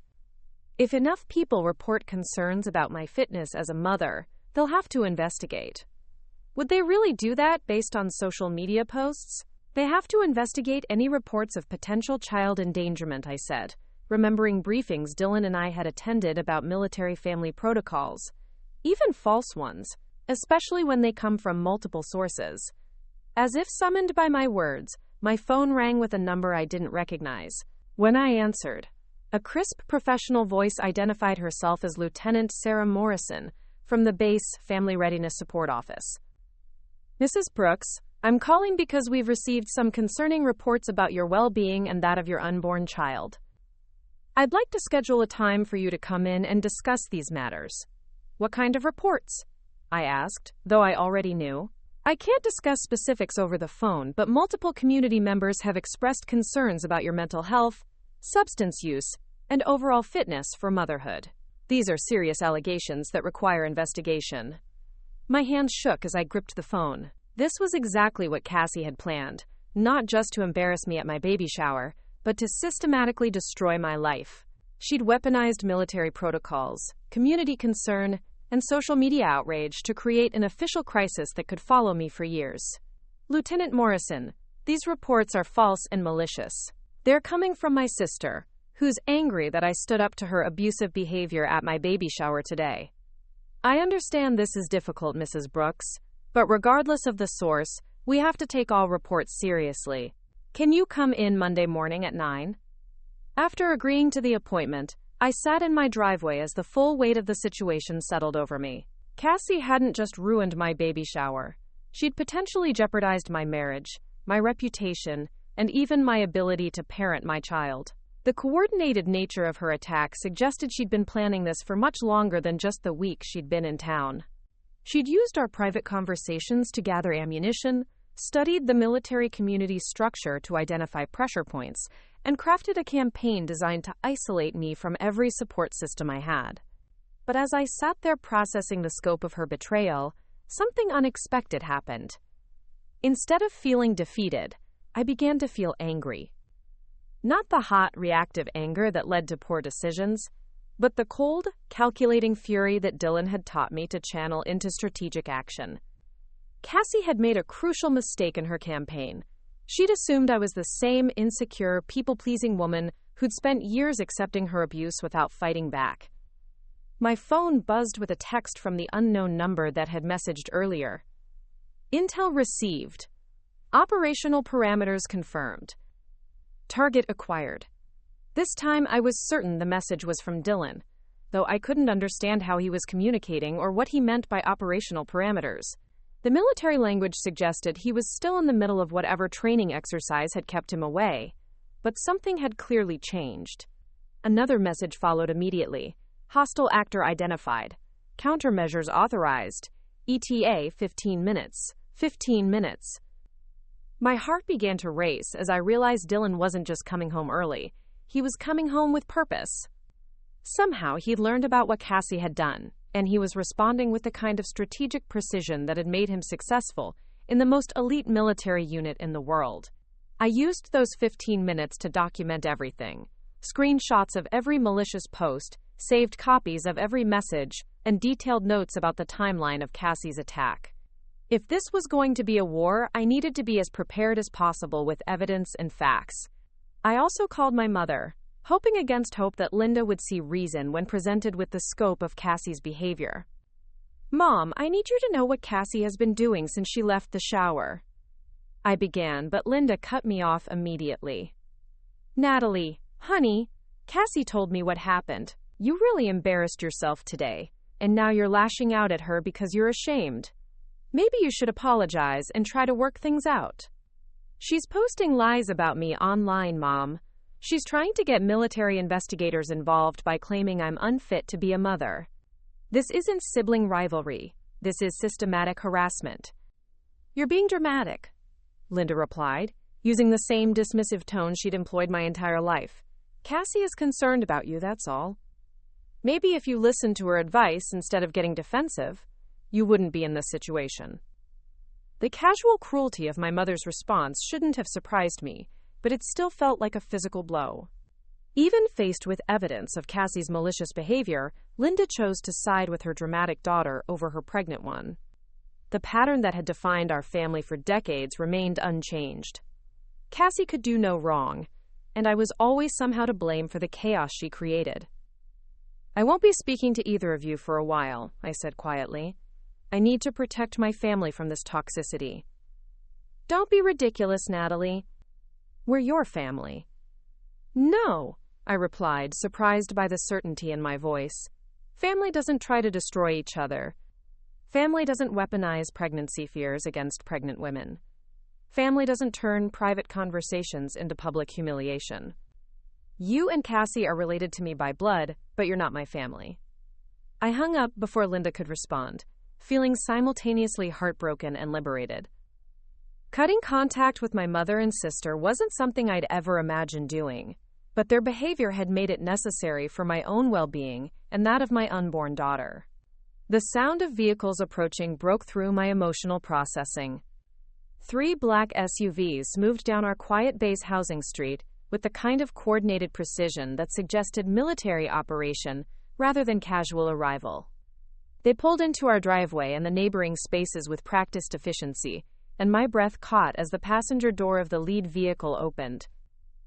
S1: If enough people report concerns about my fitness as a mother, they'll have to investigate. Would they really do that based on social media posts? They have to investigate any reports of potential child endangerment, I said, remembering briefings Dylan and I had attended about military family protocols, even false ones, especially when they come from multiple sources. As if summoned by my words, my phone rang with a number I didn't recognize. When I answered, a crisp professional voice identified herself as Lieutenant Sarah Morrison from the Base Family Readiness Support Office. Mrs. Brooks, I'm calling because we've received some concerning reports about your well-being and that of your unborn child. I'd like to schedule a time for you to come in and discuss these matters. What kind of reports? I asked, though I already knew. I can't discuss specifics over the phone, but multiple community members have expressed concerns about your mental health, substance use, and overall fitness for motherhood. These are serious allegations that require investigation. My hands shook as I gripped the phone. This was exactly what Cassie had planned, not just to embarrass me at my baby shower, but to systematically destroy my life. She'd weaponized military protocols, community concern, and social media outrage to create an official crisis that could follow me for years. Lieutenant Morrison, these reports are false and malicious. They're coming from my sister, who's angry that I stood up to her abusive behavior at my baby shower today. I understand this is difficult, Mrs. Brooks, but regardless of the source, we have to take all reports seriously. Can you come in Monday morning at 9? After agreeing to the appointment, I sat in my driveway as the full weight of the situation settled over me. Cassie hadn't just ruined my baby shower. She'd potentially jeopardized my marriage, my reputation, and even my ability to parent my child. The coordinated nature of her attack suggested she'd been planning this for much longer than just the week she'd been in town. She'd used our private conversations to gather ammunition, studied the military community's structure to identify pressure points, and crafted a campaign designed to isolate me from every support system I had. But as I sat there processing the scope of her betrayal, something unexpected happened. Instead of feeling defeated, I began to feel angry. Not the hot, reactive anger that led to poor decisions, but the cold, calculating fury that Dylan had taught me to channel into strategic action. Cassie had made a crucial mistake in her campaign. She'd assumed I was the same insecure, people-pleasing woman who'd spent years accepting her abuse without fighting back. My phone buzzed with a text from the unknown number that had messaged earlier. Intel received. Operational parameters confirmed. Target acquired. This time I was certain the message was from Dylan, though I couldn't understand how he was communicating or what he meant by operational parameters. The military language suggested he was still in the middle of whatever training exercise had kept him away, but something had clearly changed. Another message followed immediately. Hostile actor identified. Countermeasures authorized. ETA 15 minutes. 15 minutes. My heart began to race as I realized Dylan wasn't just coming home early. He was coming home with purpose. Somehow he'd learned about what Cassie had done, and he was responding with the kind of strategic precision that had made him successful in the most elite military unit in the world. I used those 15 minutes to document everything. Screenshots of every malicious post, saved copies of every message, and detailed notes about the timeline of Cassie's attack. If this was going to be a war, I needed to be as prepared as possible with evidence and facts. I also called my mother, hoping against hope that Linda would see reason when presented with the scope of Cassie's behavior. Mom, I need you to know what Cassie has been doing since she left the shower. I began, but Linda cut me off immediately. Natalie, honey, Cassie told me what happened. You really embarrassed yourself today, and now you're lashing out at her because you're ashamed. Maybe you should apologize and try to work things out. She's posting lies about me online, Mom. She's trying to get military investigators involved by claiming I'm unfit to be a mother. This isn't sibling rivalry. This is systematic harassment. You're being dramatic, Linda replied, using the same dismissive tone she'd employed my entire life. Cassie is concerned about you, that's all. Maybe if you listened to her advice instead of getting defensive, you wouldn't be in this situation. The casual cruelty of my mother's response shouldn't have surprised me, but it still felt like a physical blow. Even faced with evidence of Cassie's malicious behavior, Linda chose to side with her dramatic daughter over her pregnant one. The pattern that had defined our family for decades remained unchanged. Cassie could do no wrong, and I was always somehow to blame for the chaos she created. I won't be speaking to either of you for a while, I said quietly. I need to protect my family from this toxicity. Don't be ridiculous, Natalie. We're your family. No, I replied, surprised by the certainty in my voice. Family doesn't try to destroy each other. Family doesn't weaponize pregnancy fears against pregnant women. Family doesn't turn private conversations into public humiliation. You and Cassie are related to me by blood, but you're not my family. I hung up before Linda could respond, feeling simultaneously heartbroken and liberated. Cutting contact with my mother and sister wasn't something I'd ever imagined doing, but their behavior had made it necessary for my own well-being and that of my unborn daughter. The sound of vehicles approaching broke through my emotional processing. 3 black SUVs moved down our quiet base housing street with the kind of coordinated precision that suggested military operation rather than casual arrival. They pulled into our driveway and the neighboring spaces with practiced efficiency, and my breath caught as the passenger door of the lead vehicle opened.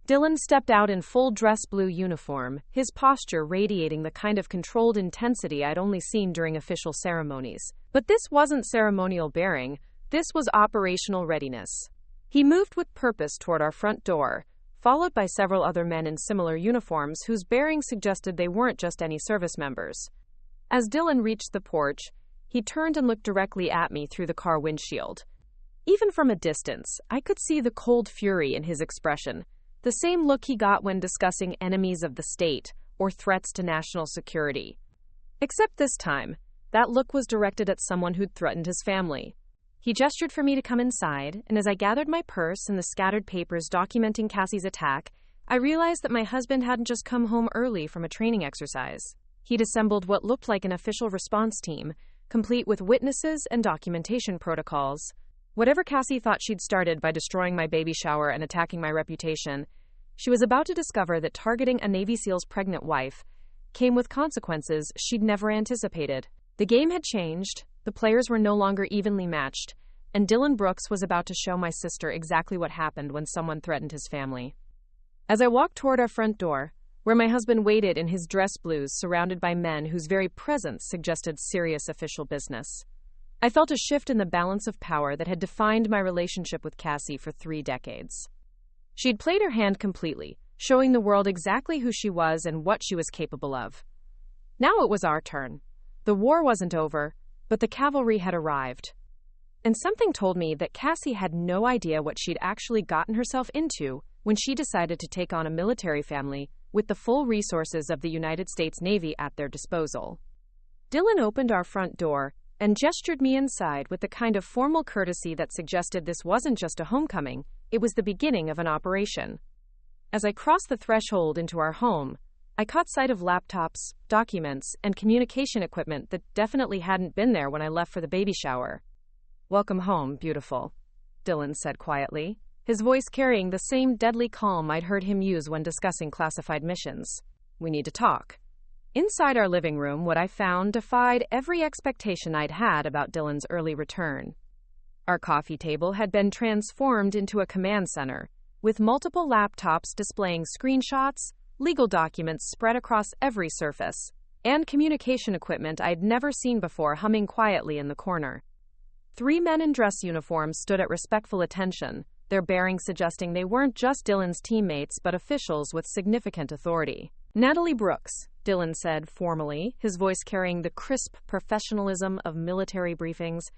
S1: Dylan stepped out in full dress blue uniform, his posture radiating the kind of controlled intensity I'd only seen during official ceremonies. But this wasn't ceremonial bearing, this was operational readiness. He moved with purpose toward our front door, followed by several other men in similar uniforms whose bearing suggested they weren't just any service members. As Dylan reached the porch, he turned and looked directly at me through the car windshield. Even from a distance, I could see the cold fury in his expression, the same look he got when discussing enemies of the state or threats to national security. Except this time, that look was directed at someone who'd threatened his family. He gestured for me to come inside, and as I gathered my purse and the scattered papers documenting Cassie's attack, I realized that my husband hadn't just come home early from a training exercise. He'd assembled what looked like an official response team, complete with witnesses and documentation protocols. Whatever Cassie thought she'd started by destroying my baby shower and attacking my reputation, she was about to discover that targeting a Navy SEAL's pregnant wife came with consequences she'd never anticipated. The game had changed, the players were no longer evenly matched, and Dylan Brooks was about to show my sister exactly what happened when someone threatened his family. As I walked toward our front door, where my husband waited in his dress blues surrounded by men whose very presence suggested serious official business, I felt a shift in the balance of power that had defined my relationship with Cassie for 3 decades. She'd played her hand completely, showing the world exactly who she was and what she was capable of. Now it was our turn. The war wasn't over, but the cavalry had arrived. And something told me that Cassie had no idea what she'd actually gotten herself into when she decided to take on a military family with the full resources of the United States Navy at their disposal. Dylan opened our front door and gestured me inside with the kind of formal courtesy that suggested this wasn't just a homecoming, it was the beginning of an operation. As I crossed the threshold into our home, I caught sight of laptops, documents, and communication equipment that definitely hadn't been there when I left for the baby shower. "Welcome home, beautiful," Dylan said quietly, his voice carrying the same deadly calm I'd heard him use when discussing classified missions. "We need to talk." Inside our living room, what I found defied every expectation I'd had about Dylan's early return. Our coffee table had been transformed into a command center, with multiple laptops displaying screenshots, legal documents spread across every surface, and communication equipment I'd never seen before humming quietly in the corner. 3 men in dress uniforms stood at respectful attention, their bearing suggesting they weren't just Dylan's teammates but officials with significant authority. "Natalie Brooks," Dylan said formally, his voice carrying the crisp professionalism of military briefings.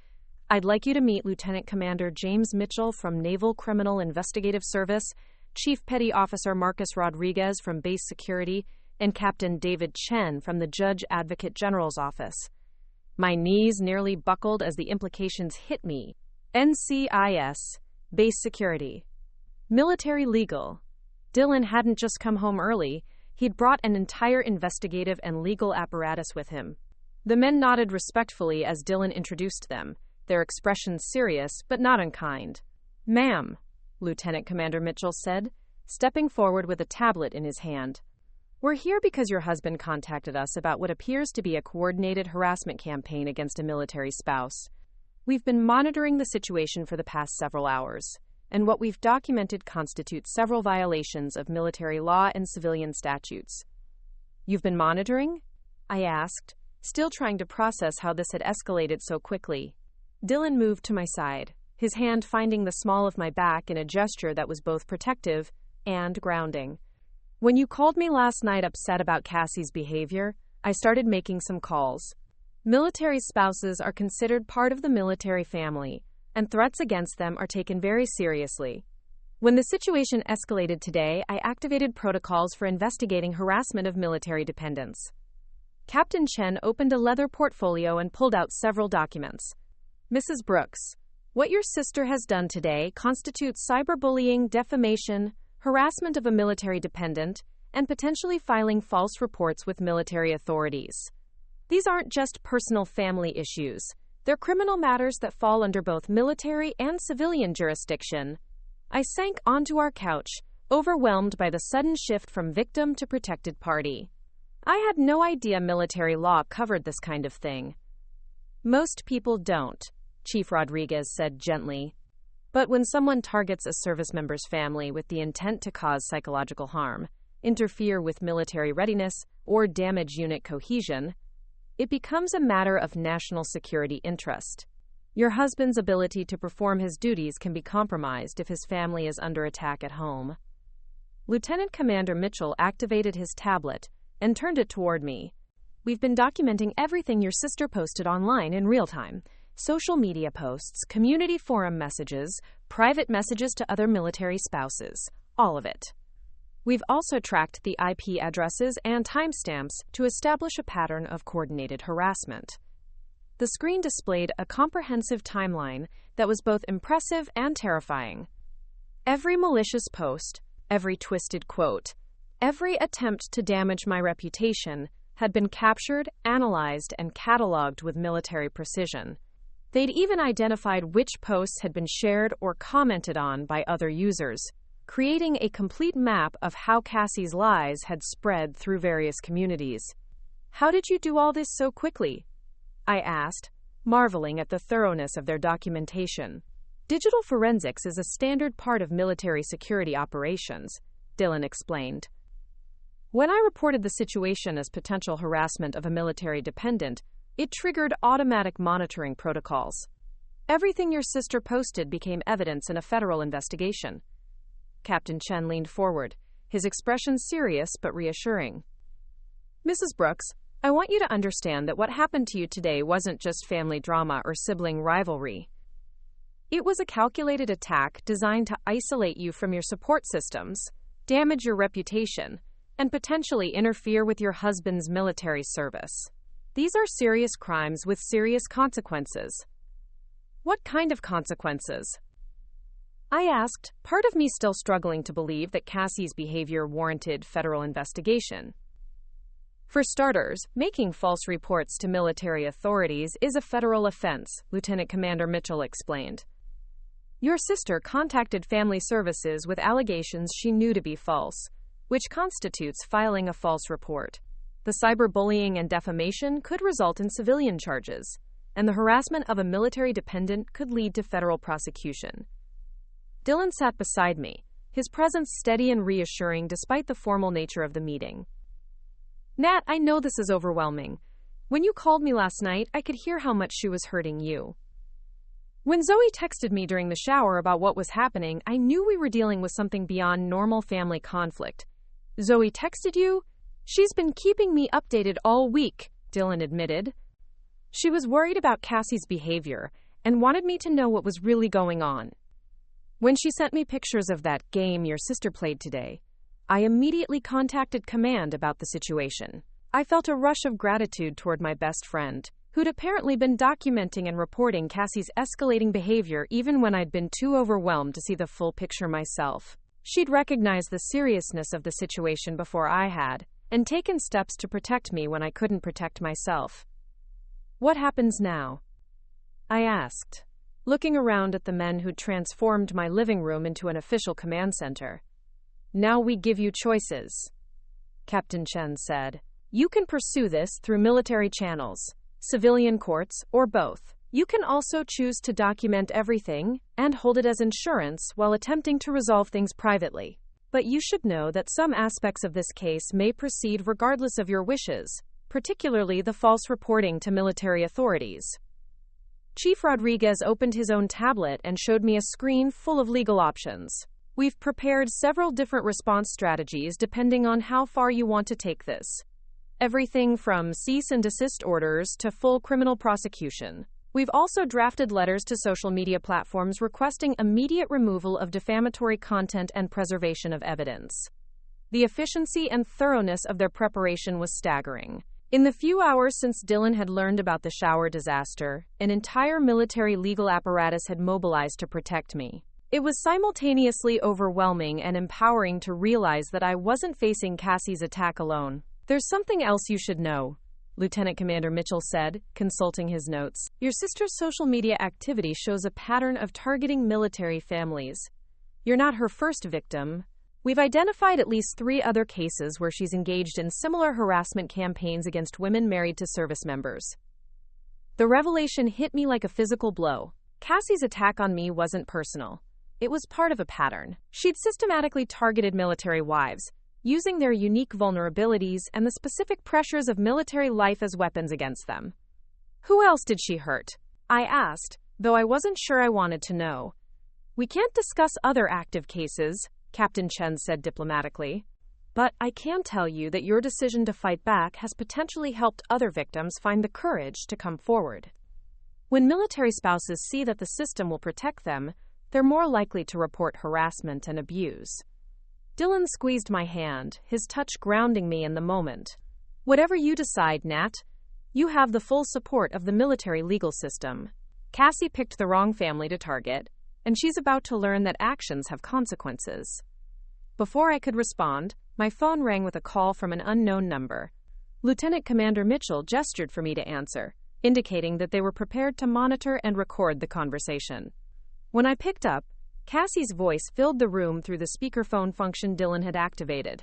S1: "I'd like you to meet Lieutenant Commander James Mitchell from Naval Criminal Investigative Service, Chief Petty Officer Marcus Rodriguez from Base Security, and Captain David Chen from the Judge Advocate General's office." My knees nearly buckled as the implications hit me. NCIS, Base Security, military legal. Dylan hadn't just come home early, he'd brought an entire investigative and legal apparatus with him. The men nodded respectfully as Dylan introduced them, their expressions serious but not unkind. "Ma'am," Lieutenant Commander Mitchell said, stepping forward with a tablet in his hand. "We're here because your husband contacted us about what appears to be a coordinated harassment campaign against a military spouse. We've been monitoring the situation for the past several hours, and what we've documented constitutes several violations of military law and civilian statutes." "You've been monitoring?" I asked, still trying to process how this had escalated so quickly. Dylan moved to my side, his hand finding the small of my back in a gesture that was both protective and grounding. "When you called me last night upset about Cassie's behavior, I started making some calls. Military spouses are considered part of the military family, and threats against them are taken very seriously. When the situation escalated today, I activated protocols for investigating harassment of military dependents." Captain Chen opened a leather portfolio and pulled out several documents. "Mrs. Brooks, what your sister has done today constitutes cyberbullying, defamation, harassment of a military dependent, and potentially filing false reports with military authorities. These aren't just personal family issues. They're criminal matters that fall under both military and civilian jurisdiction." I sank onto our couch, overwhelmed by the sudden shift from victim to protected party. I had no idea military law covered this kind of thing. "Most people don't," Chief Rodriguez said gently. "But when someone targets a service member's family with the intent to cause psychological harm, interfere with military readiness, or damage unit cohesion, it becomes a matter of national security interest. Your husband's ability to perform his duties can be compromised if his family is under attack at home." Lieutenant Commander Mitchell activated his tablet and turned it toward me. "We've been documenting everything your sister posted online in real time. Social media posts, community forum messages, private messages to other military spouses. All of it. We've also tracked the IP addresses and timestamps to establish a pattern of coordinated harassment." The screen displayed a comprehensive timeline that was both impressive and terrifying. Every malicious post, every twisted quote, every attempt to damage my reputation had been captured, analyzed, and cataloged with military precision. They'd even identified which posts had been shared or commented on by other users, creating a complete map of how Cassie's lies had spread through various communities. "How did you do all this so quickly?" I asked, marveling at the thoroughness of their documentation. "Digital forensics is a standard part of military security operations," Dylan explained. "When I reported the situation as potential harassment of a military dependent, it triggered automatic monitoring protocols. Everything your sister posted became evidence in a federal investigation." Captain Chen leaned forward, his expression serious but reassuring. "Mrs. Brooks, I want you to understand that what happened to you today wasn't just family drama or sibling rivalry. It was a calculated attack designed to isolate you from your support systems, damage your reputation, and potentially interfere with your husband's military service. These are serious crimes with serious consequences." "What kind of consequences?" I asked, part of me still struggling to believe that Cassie's behavior warranted federal investigation. "For starters, making false reports to military authorities is a federal offense," Lieutenant Commander Mitchell explained. "Your sister contacted family services with allegations she knew to be false, which constitutes filing a false report. The cyberbullying and defamation could result in civilian charges, and the harassment of a military dependent could lead to federal prosecution." Dylan sat beside me, his presence steady and reassuring despite the formal nature of the meeting. Nat, I know this is overwhelming. When you called me last night, I could hear how much she was hurting you. When Zoe texted me during the shower about what was happening, I knew we were dealing with something beyond normal family conflict. Zoe texted you? She's been keeping me updated all week, Dylan admitted. She was worried about Cassie's behavior and wanted me to know what was really going on. When she sent me pictures of that game your sister played today, I immediately contacted command about the situation. I felt a rush of gratitude toward my best friend, who'd apparently been documenting and reporting Cassie's escalating behavior even when I'd been too overwhelmed to see the full picture myself. She'd recognized the seriousness of the situation before I had, and taken steps to protect me when I couldn't protect myself. What happens now? I asked, looking around at the men who'd transformed my living room into an official command center. Now we give you choices, Captain Chen said. You can pursue this through military channels, civilian courts, or both. You can also choose to document everything and hold it as insurance while attempting to resolve things privately. But you should know that some aspects of this case may proceed regardless of your wishes, particularly the false reporting to military authorities. Chief Rodriguez opened his own tablet and showed me a screen full of legal options. We've prepared several different response strategies depending on how far you want to take this. Everything from cease and desist orders to full criminal prosecution. We've also drafted letters to social media platforms requesting immediate removal of defamatory content and preservation of evidence. The efficiency and thoroughness of their preparation was staggering. In the few hours since Dylan had learned about the shower disaster, an entire military legal apparatus had mobilized to protect me. It was simultaneously overwhelming and empowering to realize that I wasn't facing Cassie's attack alone. There's something else you should know, Lieutenant Commander Mitchell said, consulting his notes. Your sister's social media activity shows a pattern of targeting military families. You're not her first victim. We've identified at least 3 other cases where she's engaged in similar harassment campaigns against women married to service members. The revelation hit me like a physical blow. Cassie's attack on me wasn't personal. It was part of a pattern. She'd systematically targeted military wives, using their unique vulnerabilities and the specific pressures of military life as weapons against them. Who else did she hurt? I asked, though I wasn't sure I wanted to know. We can't discuss other active cases, Captain Chen said diplomatically. But I can tell you that your decision to fight back has potentially helped other victims find the courage to come forward. When military spouses see that the system will protect them, they're more likely to report harassment and abuse. Dylan squeezed my hand, his touch grounding me in the moment. Whatever you decide, Nat, you have the full support of the military legal system. Cassie picked the wrong family to target, and she's about to learn that actions have consequences. Before I could respond, my phone rang with a call from an unknown number. Lieutenant Commander Mitchell gestured for me to answer, indicating that they were prepared to monitor and record the conversation. When I picked up, Cassie's voice filled the room through the speakerphone function Dylan had activated.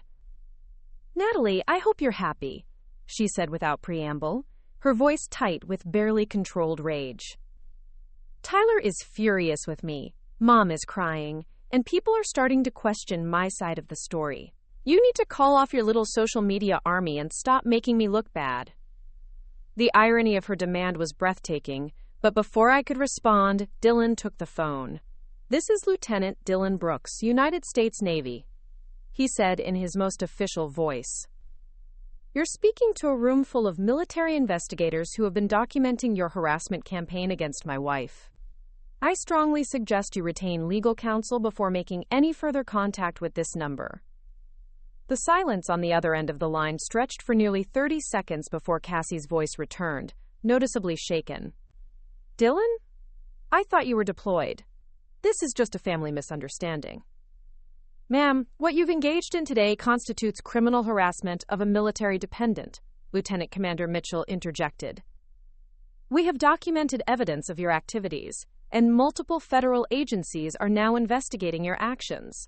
S1: Natalie, I hope you're happy, she said without preamble, her voice tight with barely controlled rage. Tyler is furious with me, Mom is crying, and people are starting to question my side of the story. You need to call off your little social media army and stop making me look bad. The irony of her demand was breathtaking, but before I could respond, Dylan took the phone. This is Lieutenant Dylan Brooks, United States Navy, he said in his most official voice. You're speaking to a room full of military investigators who have been documenting your harassment campaign against my wife. I strongly suggest you retain legal counsel before making any further contact with this number. The silence on the other end of the line stretched for nearly 30 seconds before Cassie's voice returned, noticeably shaken. Dylan? I thought you were deployed. This is just a family misunderstanding. Ma'am, what you've engaged in today constitutes criminal harassment of a military dependent, Lieutenant Commander Mitchell interjected. We have documented evidence of your activities, and multiple federal agencies are now investigating your actions.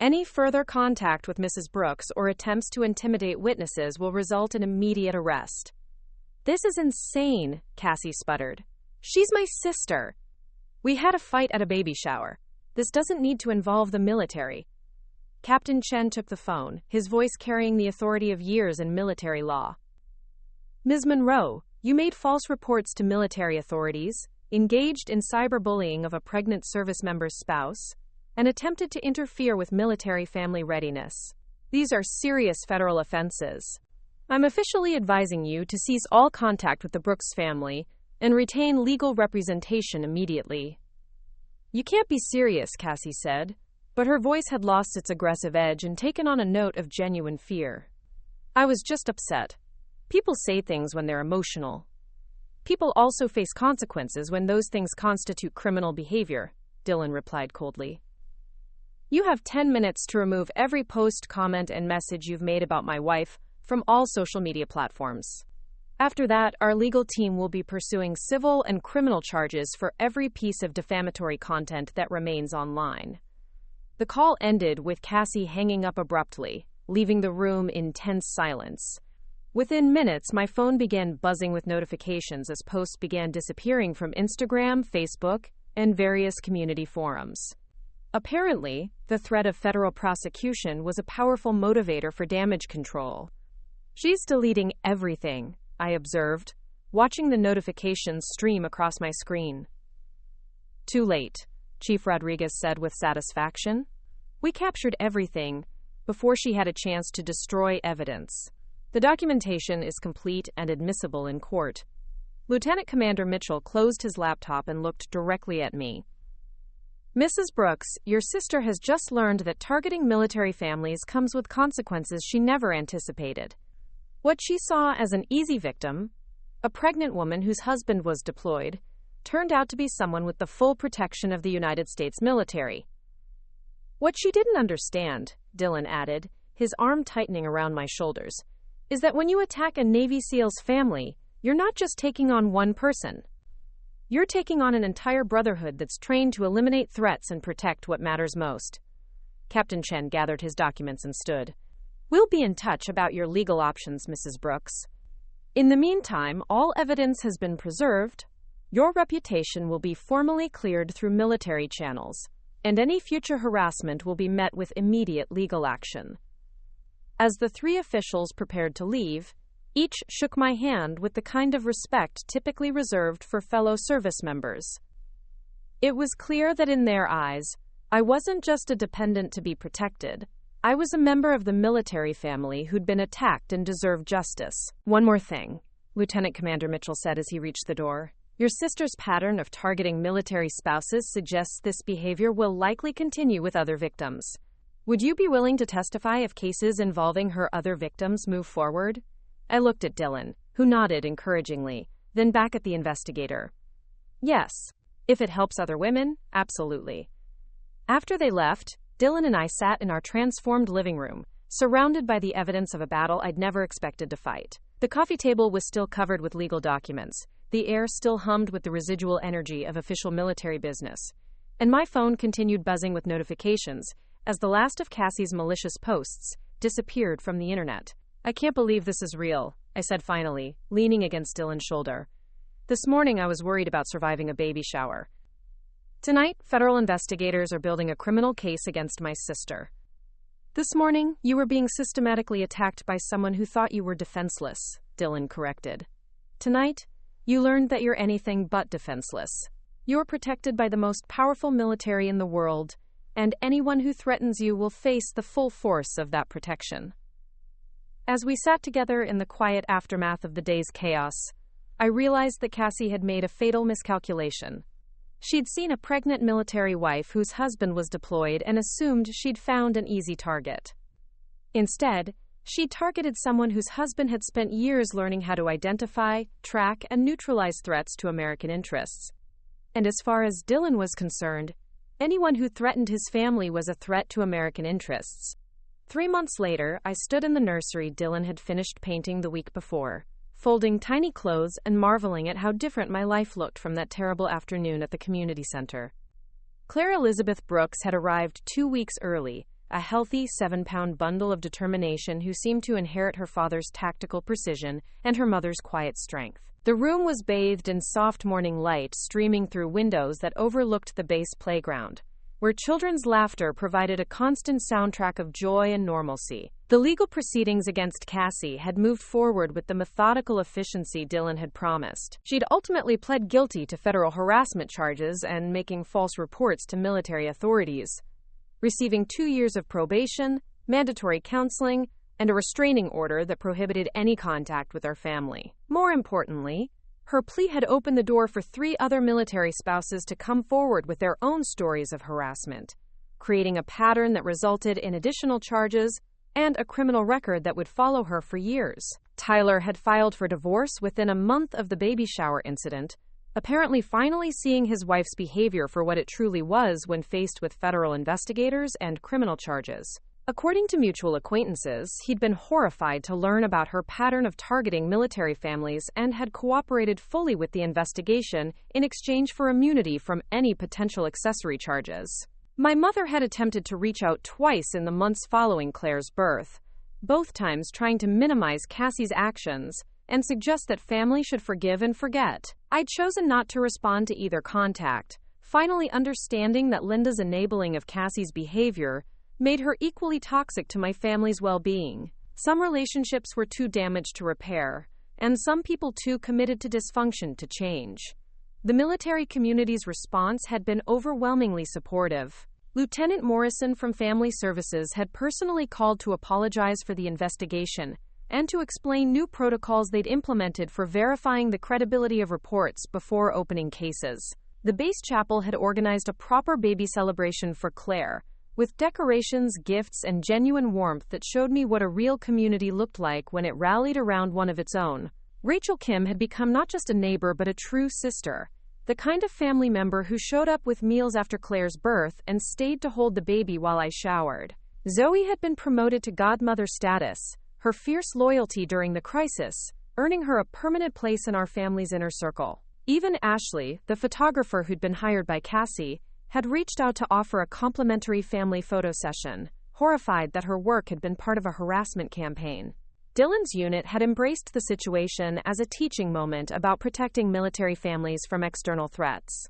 S1: Any further contact with Mrs. Brooks or attempts to intimidate witnesses will result in immediate arrest. This is insane, Cassie sputtered. She's my sister. We had a fight at a baby shower. This doesn't need to involve the military. Captain Chen took the phone, his voice carrying the authority of years in military law. Ms. Monroe, you made false reports to military authorities, engaged in cyberbullying of a pregnant service member's spouse, and attempted to interfere with military family readiness. These are serious federal offenses. I'm officially advising you to cease all contact with the Brooks family and retain legal representation immediately. You can't be serious, Cassie said, but her voice had lost its aggressive edge and taken on a note of genuine fear. I was just upset. People say things when they're emotional. People also face consequences when those things constitute criminal behavior, Dylan replied coldly. You have 10 minutes to remove every post, comment, and message you've made about my wife from all social media platforms. After that, our legal team will be pursuing civil and criminal charges for every piece of defamatory content that remains online. The call ended with Cassie hanging up abruptly, leaving the room in tense silence. Within minutes, my phone began buzzing with notifications as posts began disappearing from Instagram, Facebook, and various community forums. Apparently, the threat of federal prosecution was a powerful motivator for damage control. She's deleting everything, I observed, watching the notifications stream across my screen. Too late, Chief Rodriguez said with satisfaction. We captured everything before she had a chance to destroy evidence. The documentation is complete and admissible in court. Lieutenant Commander Mitchell closed his laptop and looked directly at me. Mrs. Brooks, your sister has just learned that targeting military families comes with consequences she never anticipated. What she saw as an easy victim, a pregnant woman whose husband was deployed, turned out to be someone with the full protection of the United States military. What she didn't understand, Dylan added, his arm tightening around my shoulders, is that when you attack a Navy SEAL's family, you're not just taking on one person. You're taking on an entire brotherhood that's trained to eliminate threats and protect what matters most. Captain Chen gathered his documents and stood. We'll be in touch about your legal options, Mrs. Brooks. In the meantime, all evidence has been preserved. Your reputation will be formally cleared through military channels, and any future harassment will be met with immediate legal action. As the three officials prepared to leave, each shook my hand with the kind of respect typically reserved for fellow service members. It was clear that in their eyes, I wasn't just a dependent to be protected. I was a member of the military family who'd been attacked and deserved justice. One more thing, Lieutenant Commander Mitchell said as he reached the door. Your sister's pattern of targeting military spouses suggests this behavior will likely continue with other victims. Would you be willing to testify if cases involving her other victims move forward? I looked at Dylan, who nodded encouragingly, then back at the investigator. Yes. If it helps other women, absolutely. After they left, Dylan and I sat in our transformed living room, surrounded by the evidence of a battle I'd never expected to fight. The coffee table was still covered with legal documents, the air still hummed with the residual energy of official military business, and my phone continued buzzing with notifications as the last of Cassie's malicious posts disappeared from the internet. I can't believe this is real, I said finally, leaning against Dylan's shoulder. This morning I was worried about surviving a baby shower. Tonight, federal investigators are building a criminal case against my sister. This morning, you were being systematically attacked by someone who thought you were defenseless, Dylan corrected. Tonight, you learned that you're anything but defenseless. You're protected by the most powerful military in the world, and anyone who threatens you will face the full force of that protection. As we sat together in the quiet aftermath of the day's chaos, I realized that Cassie had made a fatal miscalculation. She'd seen a pregnant military wife whose husband was deployed and assumed she'd found an easy target. Instead, she'd targeted someone whose husband had spent years learning how to identify, track, and neutralize threats to American interests. And as far as Dylan was concerned, anyone who threatened his family was a threat to American interests. 3 months later, I stood in the nursery Dylan had finished painting the week before, folding tiny clothes and marveling at how different my life looked from that terrible afternoon at the community center. Claire Elizabeth Brooks had arrived 2 weeks early, a healthy 7-pound bundle of determination who seemed to inherit her father's tactical precision and her mother's quiet strength. The room was bathed in soft morning light streaming through windows that overlooked the base playground, where children's laughter provided a constant soundtrack of joy and normalcy. The legal proceedings against Cassie had moved forward with the methodical efficiency Dylan had promised. She'd ultimately pled guilty to federal harassment charges and making false reports to military authorities, receiving 2 years of probation, mandatory counseling, and a restraining order that prohibited any contact with our family. More importantly, her plea had opened the door for 3 other military spouses to come forward with their own stories of harassment, creating a pattern that resulted in additional charges and a criminal record that would follow her for years. Tyler had filed for divorce within a month of the baby shower incident, apparently finally seeing his wife's behavior for what it truly was when faced with federal investigators and criminal charges. According to mutual acquaintances, he'd been horrified to learn about her pattern of targeting military families and had cooperated fully with the investigation in exchange for immunity from any potential accessory charges. My mother had attempted to reach out twice in the months following Claire's birth, both times trying to minimize Cassie's actions and suggest that family should forgive and forget. I'd chosen not to respond to either contact, finally understanding that Linda's enabling of Cassie's behavior made her equally toxic to my family's well-being. Some relationships were too damaged to repair, and some people too committed to dysfunction to change. The military community's response had been overwhelmingly supportive. Lieutenant Morrison from Family Services had personally called to apologize for the investigation and to explain new protocols they'd implemented for verifying the credibility of reports before opening cases. The base chapel had organized a proper baby celebration for Claire, with decorations, gifts, and genuine warmth that showed me what a real community looked like when it rallied around one of its own. Rachel Kim had become not just a neighbor but a true sister, the kind of family member who showed up with meals after Claire's birth and stayed to hold the baby while I showered. Zoe had been promoted to godmother status, her fierce loyalty during the crisis, earning her a permanent place in our family's inner circle. Even Ashley, the photographer who'd been hired by Cassie, had reached out to offer a complimentary family photo session, horrified that her work had been part of a harassment campaign. Dylan's unit had embraced the situation as a teaching moment about protecting military families from external threats.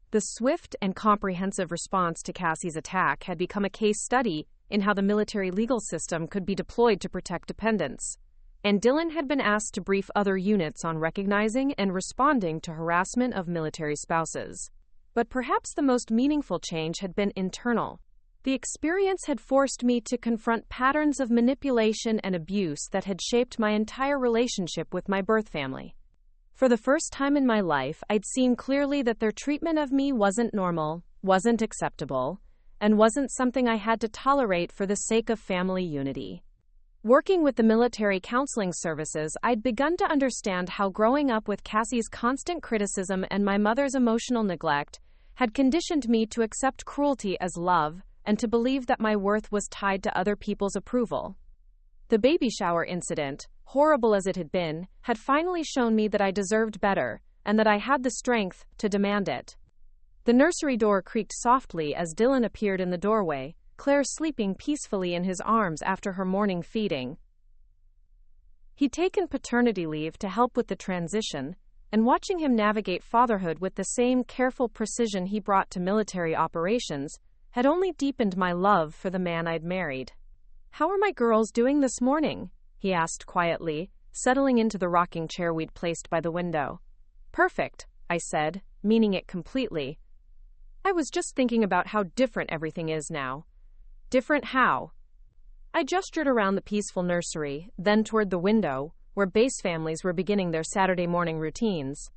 S1: The swift and comprehensive response to Cassie's attack had become a case study in how the military legal system could be deployed to protect dependents, and Dylan had been asked to brief other units on recognizing and responding to harassment of military spouses. But perhaps the most meaningful change had been internal. The experience had forced me to confront patterns of manipulation and abuse that had shaped my entire relationship with my birth family. For the first time in my life, I'd seen clearly that their treatment of me wasn't normal, wasn't acceptable, and wasn't something I had to tolerate for the sake of family unity. Working with the military counseling services, I'd begun to understand how growing up with Cassie's constant criticism and my mother's emotional neglect had conditioned me to accept cruelty as love and to believe that my worth was tied to other people's approval. The baby shower incident, horrible as it had been, had finally shown me that I deserved better and that I had the strength to demand it. The nursery door creaked softly as Dylan appeared in the doorway, Claire sleeping peacefully in his arms after her morning feeding. He'd taken paternity leave to help with the transition, and watching him navigate fatherhood with the same careful precision he brought to military operations had only deepened my love for the man I'd married. "How are my girls doing this morning?" he asked quietly, settling into the rocking chair we'd placed by the window. "Perfect," I said, meaning it completely. I was just thinking about how different everything is now. Different how? I gestured around the peaceful nursery, then toward the window, where base families were beginning their Saturday morning routines.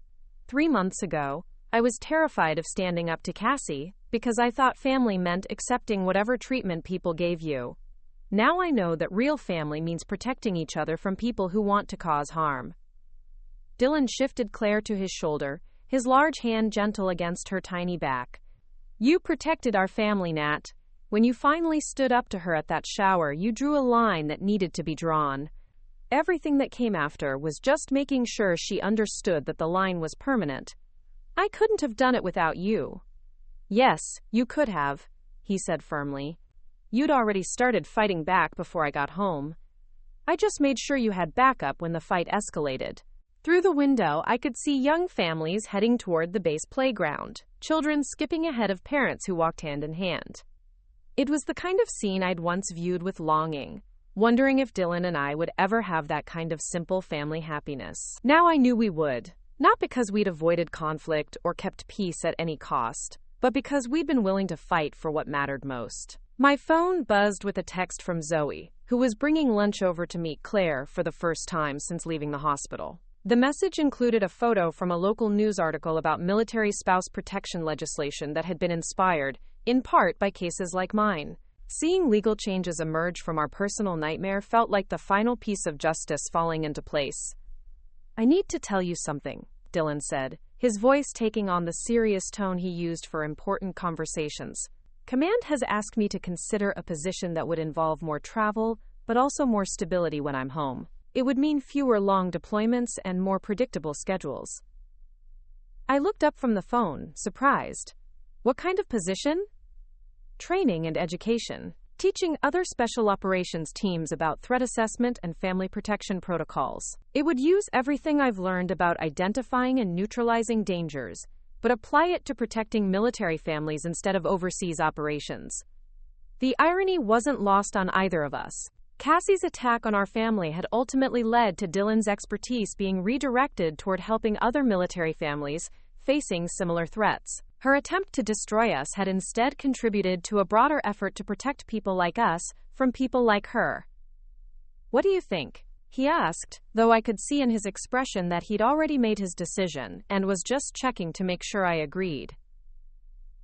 S1: 3 months ago, I was terrified of standing up to Cassie, because I thought family meant accepting whatever treatment people gave you. Now I know that real family means protecting each other from people who want to cause harm. Dylan shifted Claire to his shoulder, his large hand gentle against her tiny back. "You protected our family, Nat. When you finally stood up to her at that shower, you drew a line that needed to be drawn. Everything that came after was just making sure she understood that the line was permanent. I couldn't have done it without you." "Yes, you could have," he said firmly. "You'd already started fighting back before I got home. I just made sure you had backup when the fight escalated." Through the window, I could see young families heading toward the base playground. children skipping ahead of parents who walked hand in hand. It was the kind of scene I'd once viewed with longing, wondering if Dylan and I would ever have that kind of simple family happiness. Now I knew we would, not because we'd avoided conflict or kept peace at any cost, but because we'd been willing to fight for what mattered most. My phone buzzed with a text from Zoe, who was bringing lunch over to meet Claire for the first time since leaving the hospital. The message included a photo from a local news article about military spouse protection legislation that had been inspired, in part, by cases like mine. Seeing legal changes emerge from our personal nightmare felt like the final piece of justice falling into place. "I need to tell you something," Dylan said, his voice taking on the serious tone he used for important conversations. "Command has asked me to consider a position that would involve more travel, but also more stability when I'm home. It would mean fewer long deployments and more predictable schedules." I looked up from the phone, surprised. "What kind of position?" "Training and education. Teaching other special operations teams about threat assessment and family protection protocols. It would use everything I've learned about identifying and neutralizing dangers, but apply it to protecting military families instead of overseas operations." The irony wasn't lost on either of us. Cassie's attack on our family had ultimately led to Dylan's expertise being redirected toward helping other military families facing similar threats. Her attempt to destroy us had instead contributed to a broader effort to protect people like us from people like her. "What do you think?" he asked, though I could see in his expression that he'd already made his decision and was just checking to make sure I agreed.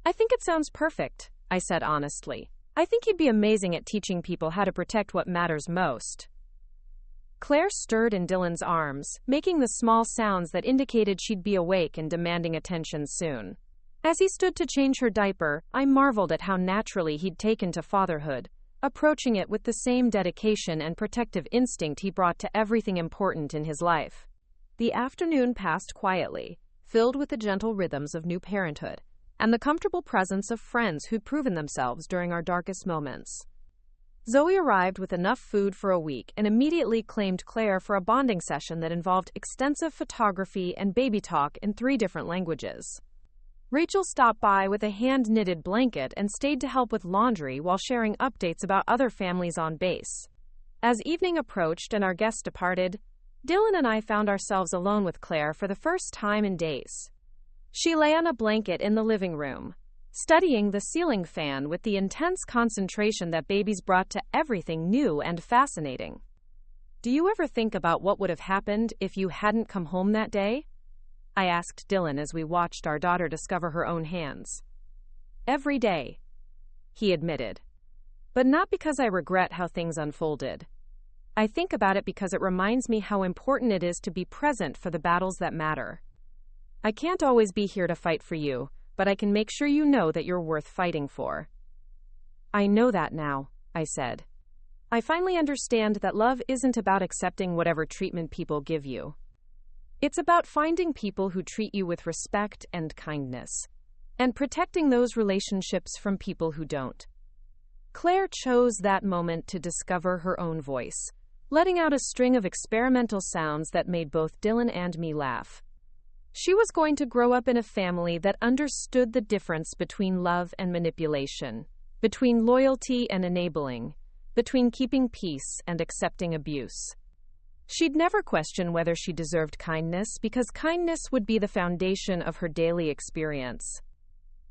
S1: "I think it sounds perfect," I said honestly. "I think he'd be amazing at teaching people how to protect what matters most." Claire stirred in Dylan's arms, making the small sounds that indicated she'd be awake and demanding attention soon. As he stood to change her diaper, I marveled at how naturally he'd taken to fatherhood, approaching it with the same dedication and protective instinct he brought to everything important in his life. The afternoon passed quietly, filled with the gentle rhythms of new parenthood, and the comfortable presence of friends who'd proven themselves during our darkest moments. Zoe arrived with enough food for a week and immediately claimed Claire for a bonding session that involved extensive photography and baby talk in 3 different languages. Rachel stopped by with a hand-knitted blanket and stayed to help with laundry while sharing updates about other families on base. As evening approached and our guests departed, Dylan and I found ourselves alone with Claire for the first time in days. She lay on a blanket in the living room, studying the ceiling fan with the intense concentration that babies brought to everything new and fascinating. "Do you ever think about what would have happened if you hadn't come home that day?" I asked Dylan as we watched our daughter discover her own hands. "Every day," he admitted. "But not because I regret how things unfolded. I think about it because it reminds me how important it is to be present for the battles that matter. I can't always be here to fight for you, but I can make sure you know that you're worth fighting for." "I know that now," I said. "I finally understand that love isn't about accepting whatever treatment people give you. It's about finding people who treat you with respect and kindness, and protecting those relationships from people who don't." Claire chose that moment to discover her own voice, letting out a string of experimental sounds that made both Dylan and me laugh. She was going to grow up in a family that understood the difference between love and manipulation, between loyalty and enabling, between keeping peace and accepting abuse. She'd never question whether she deserved kindness because kindness would be the foundation of her daily experience.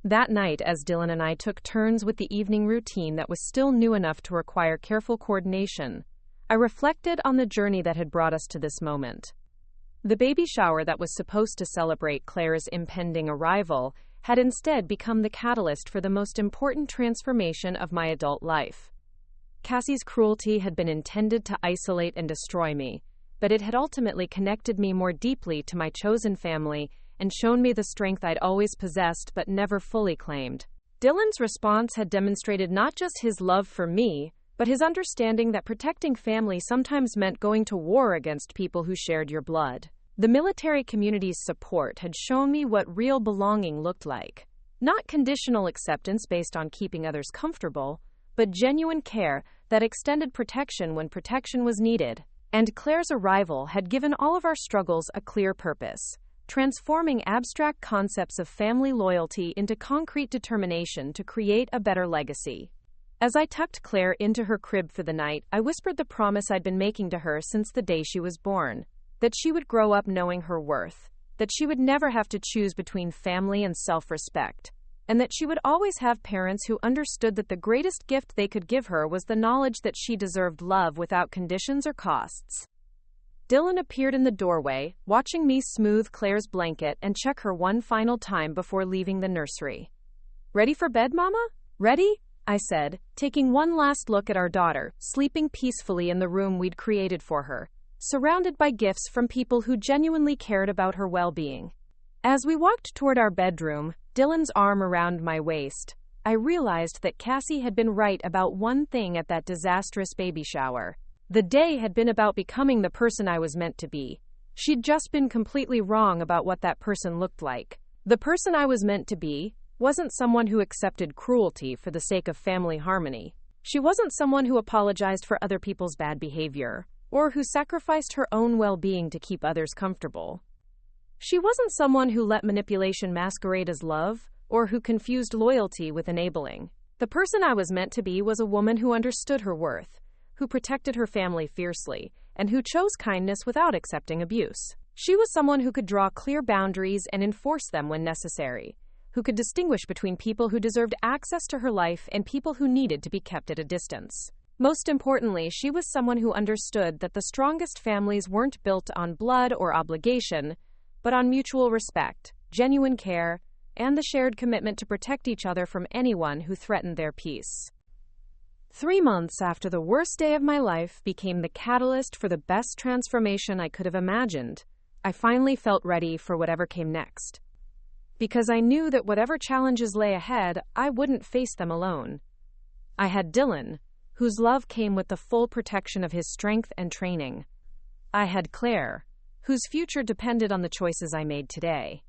S1: That night, as Dylan and I took turns with the evening routine that was still new enough to require careful coordination, I reflected on the journey that had brought us to this moment. The baby shower that was supposed to celebrate Claire's impending arrival had instead become the catalyst for the most important transformation of my adult life. Cassie's cruelty had been intended to isolate and destroy me, but it had ultimately connected me more deeply to my chosen family and shown me the strength I'd always possessed but never fully claimed. Dylan's response had demonstrated not just his love for me, but his understanding that protecting family sometimes meant going to war against people who shared your blood. The military community's support had shown me what real belonging looked like. Not conditional acceptance based on keeping others comfortable, but genuine care that extended protection when protection was needed. And Claire's arrival had given all of our struggles a clear purpose. transforming abstract concepts of family loyalty into concrete determination to create a better legacy. As I tucked Claire into her crib for the night, I whispered the promise I'd been making to her since the day she was born, that she would grow up knowing her worth, that she would never have to choose between family and self-respect, and that she would always have parents who understood that the greatest gift they could give her was the knowledge that she deserved love without conditions or costs. Dylan appeared in the doorway, watching me smooth Claire's blanket and check her one final time before leaving the nursery. "Ready for bed, Mama?" "Ready?" I said, taking one last look at our daughter, sleeping peacefully in the room we'd created for her, surrounded by gifts from people who genuinely cared about her well-being. As we walked toward our bedroom, Dylan's arm around my waist, I realized that Cassie had been right about one thing at that disastrous baby shower. The day had been about becoming the person I was meant to be. She'd just been completely wrong about what that person looked like. The person I was meant to be wasn't someone who accepted cruelty for the sake of family harmony. She wasn't someone who apologized for other people's bad behavior, or who sacrificed her own well-being to keep others comfortable. She wasn't someone who let manipulation masquerade as love, or who confused loyalty with enabling. The person I was meant to be was a woman who understood her worth, who protected her family fiercely, and who chose kindness without accepting abuse. She was someone who could draw clear boundaries and enforce them when necessary, who could distinguish between people who deserved access to her life and people who needed to be kept at a distance. Most importantly, she was someone who understood that the strongest families weren't built on blood or obligation, but on mutual respect, genuine care, and the shared commitment to protect each other from anyone who threatened their peace. 3 months after the worst day of my life became the catalyst for the best transformation I could have imagined, I finally felt ready for whatever came next. Because I knew that whatever challenges lay ahead, I wouldn't face them alone. I had Dylan, whose love came with the full protection of his strength and training. I had Claire, whose future depended on the choices I made today.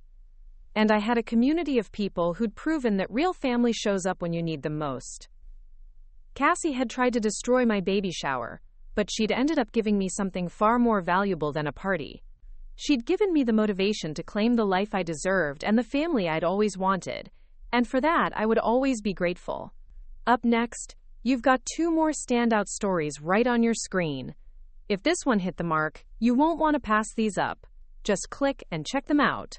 S1: And I had a community of people who'd proven that real family shows up when you need them most. Cassie had tried to destroy my baby shower, but she'd ended up giving me something far more valuable than a party. She'd given me the motivation to claim the life I deserved and the family I'd always wanted, and for that I would always be grateful. Up next, you've got 2 more standout stories right on your screen. If this one hit the mark, you won't want to pass these up. Just click and check them out.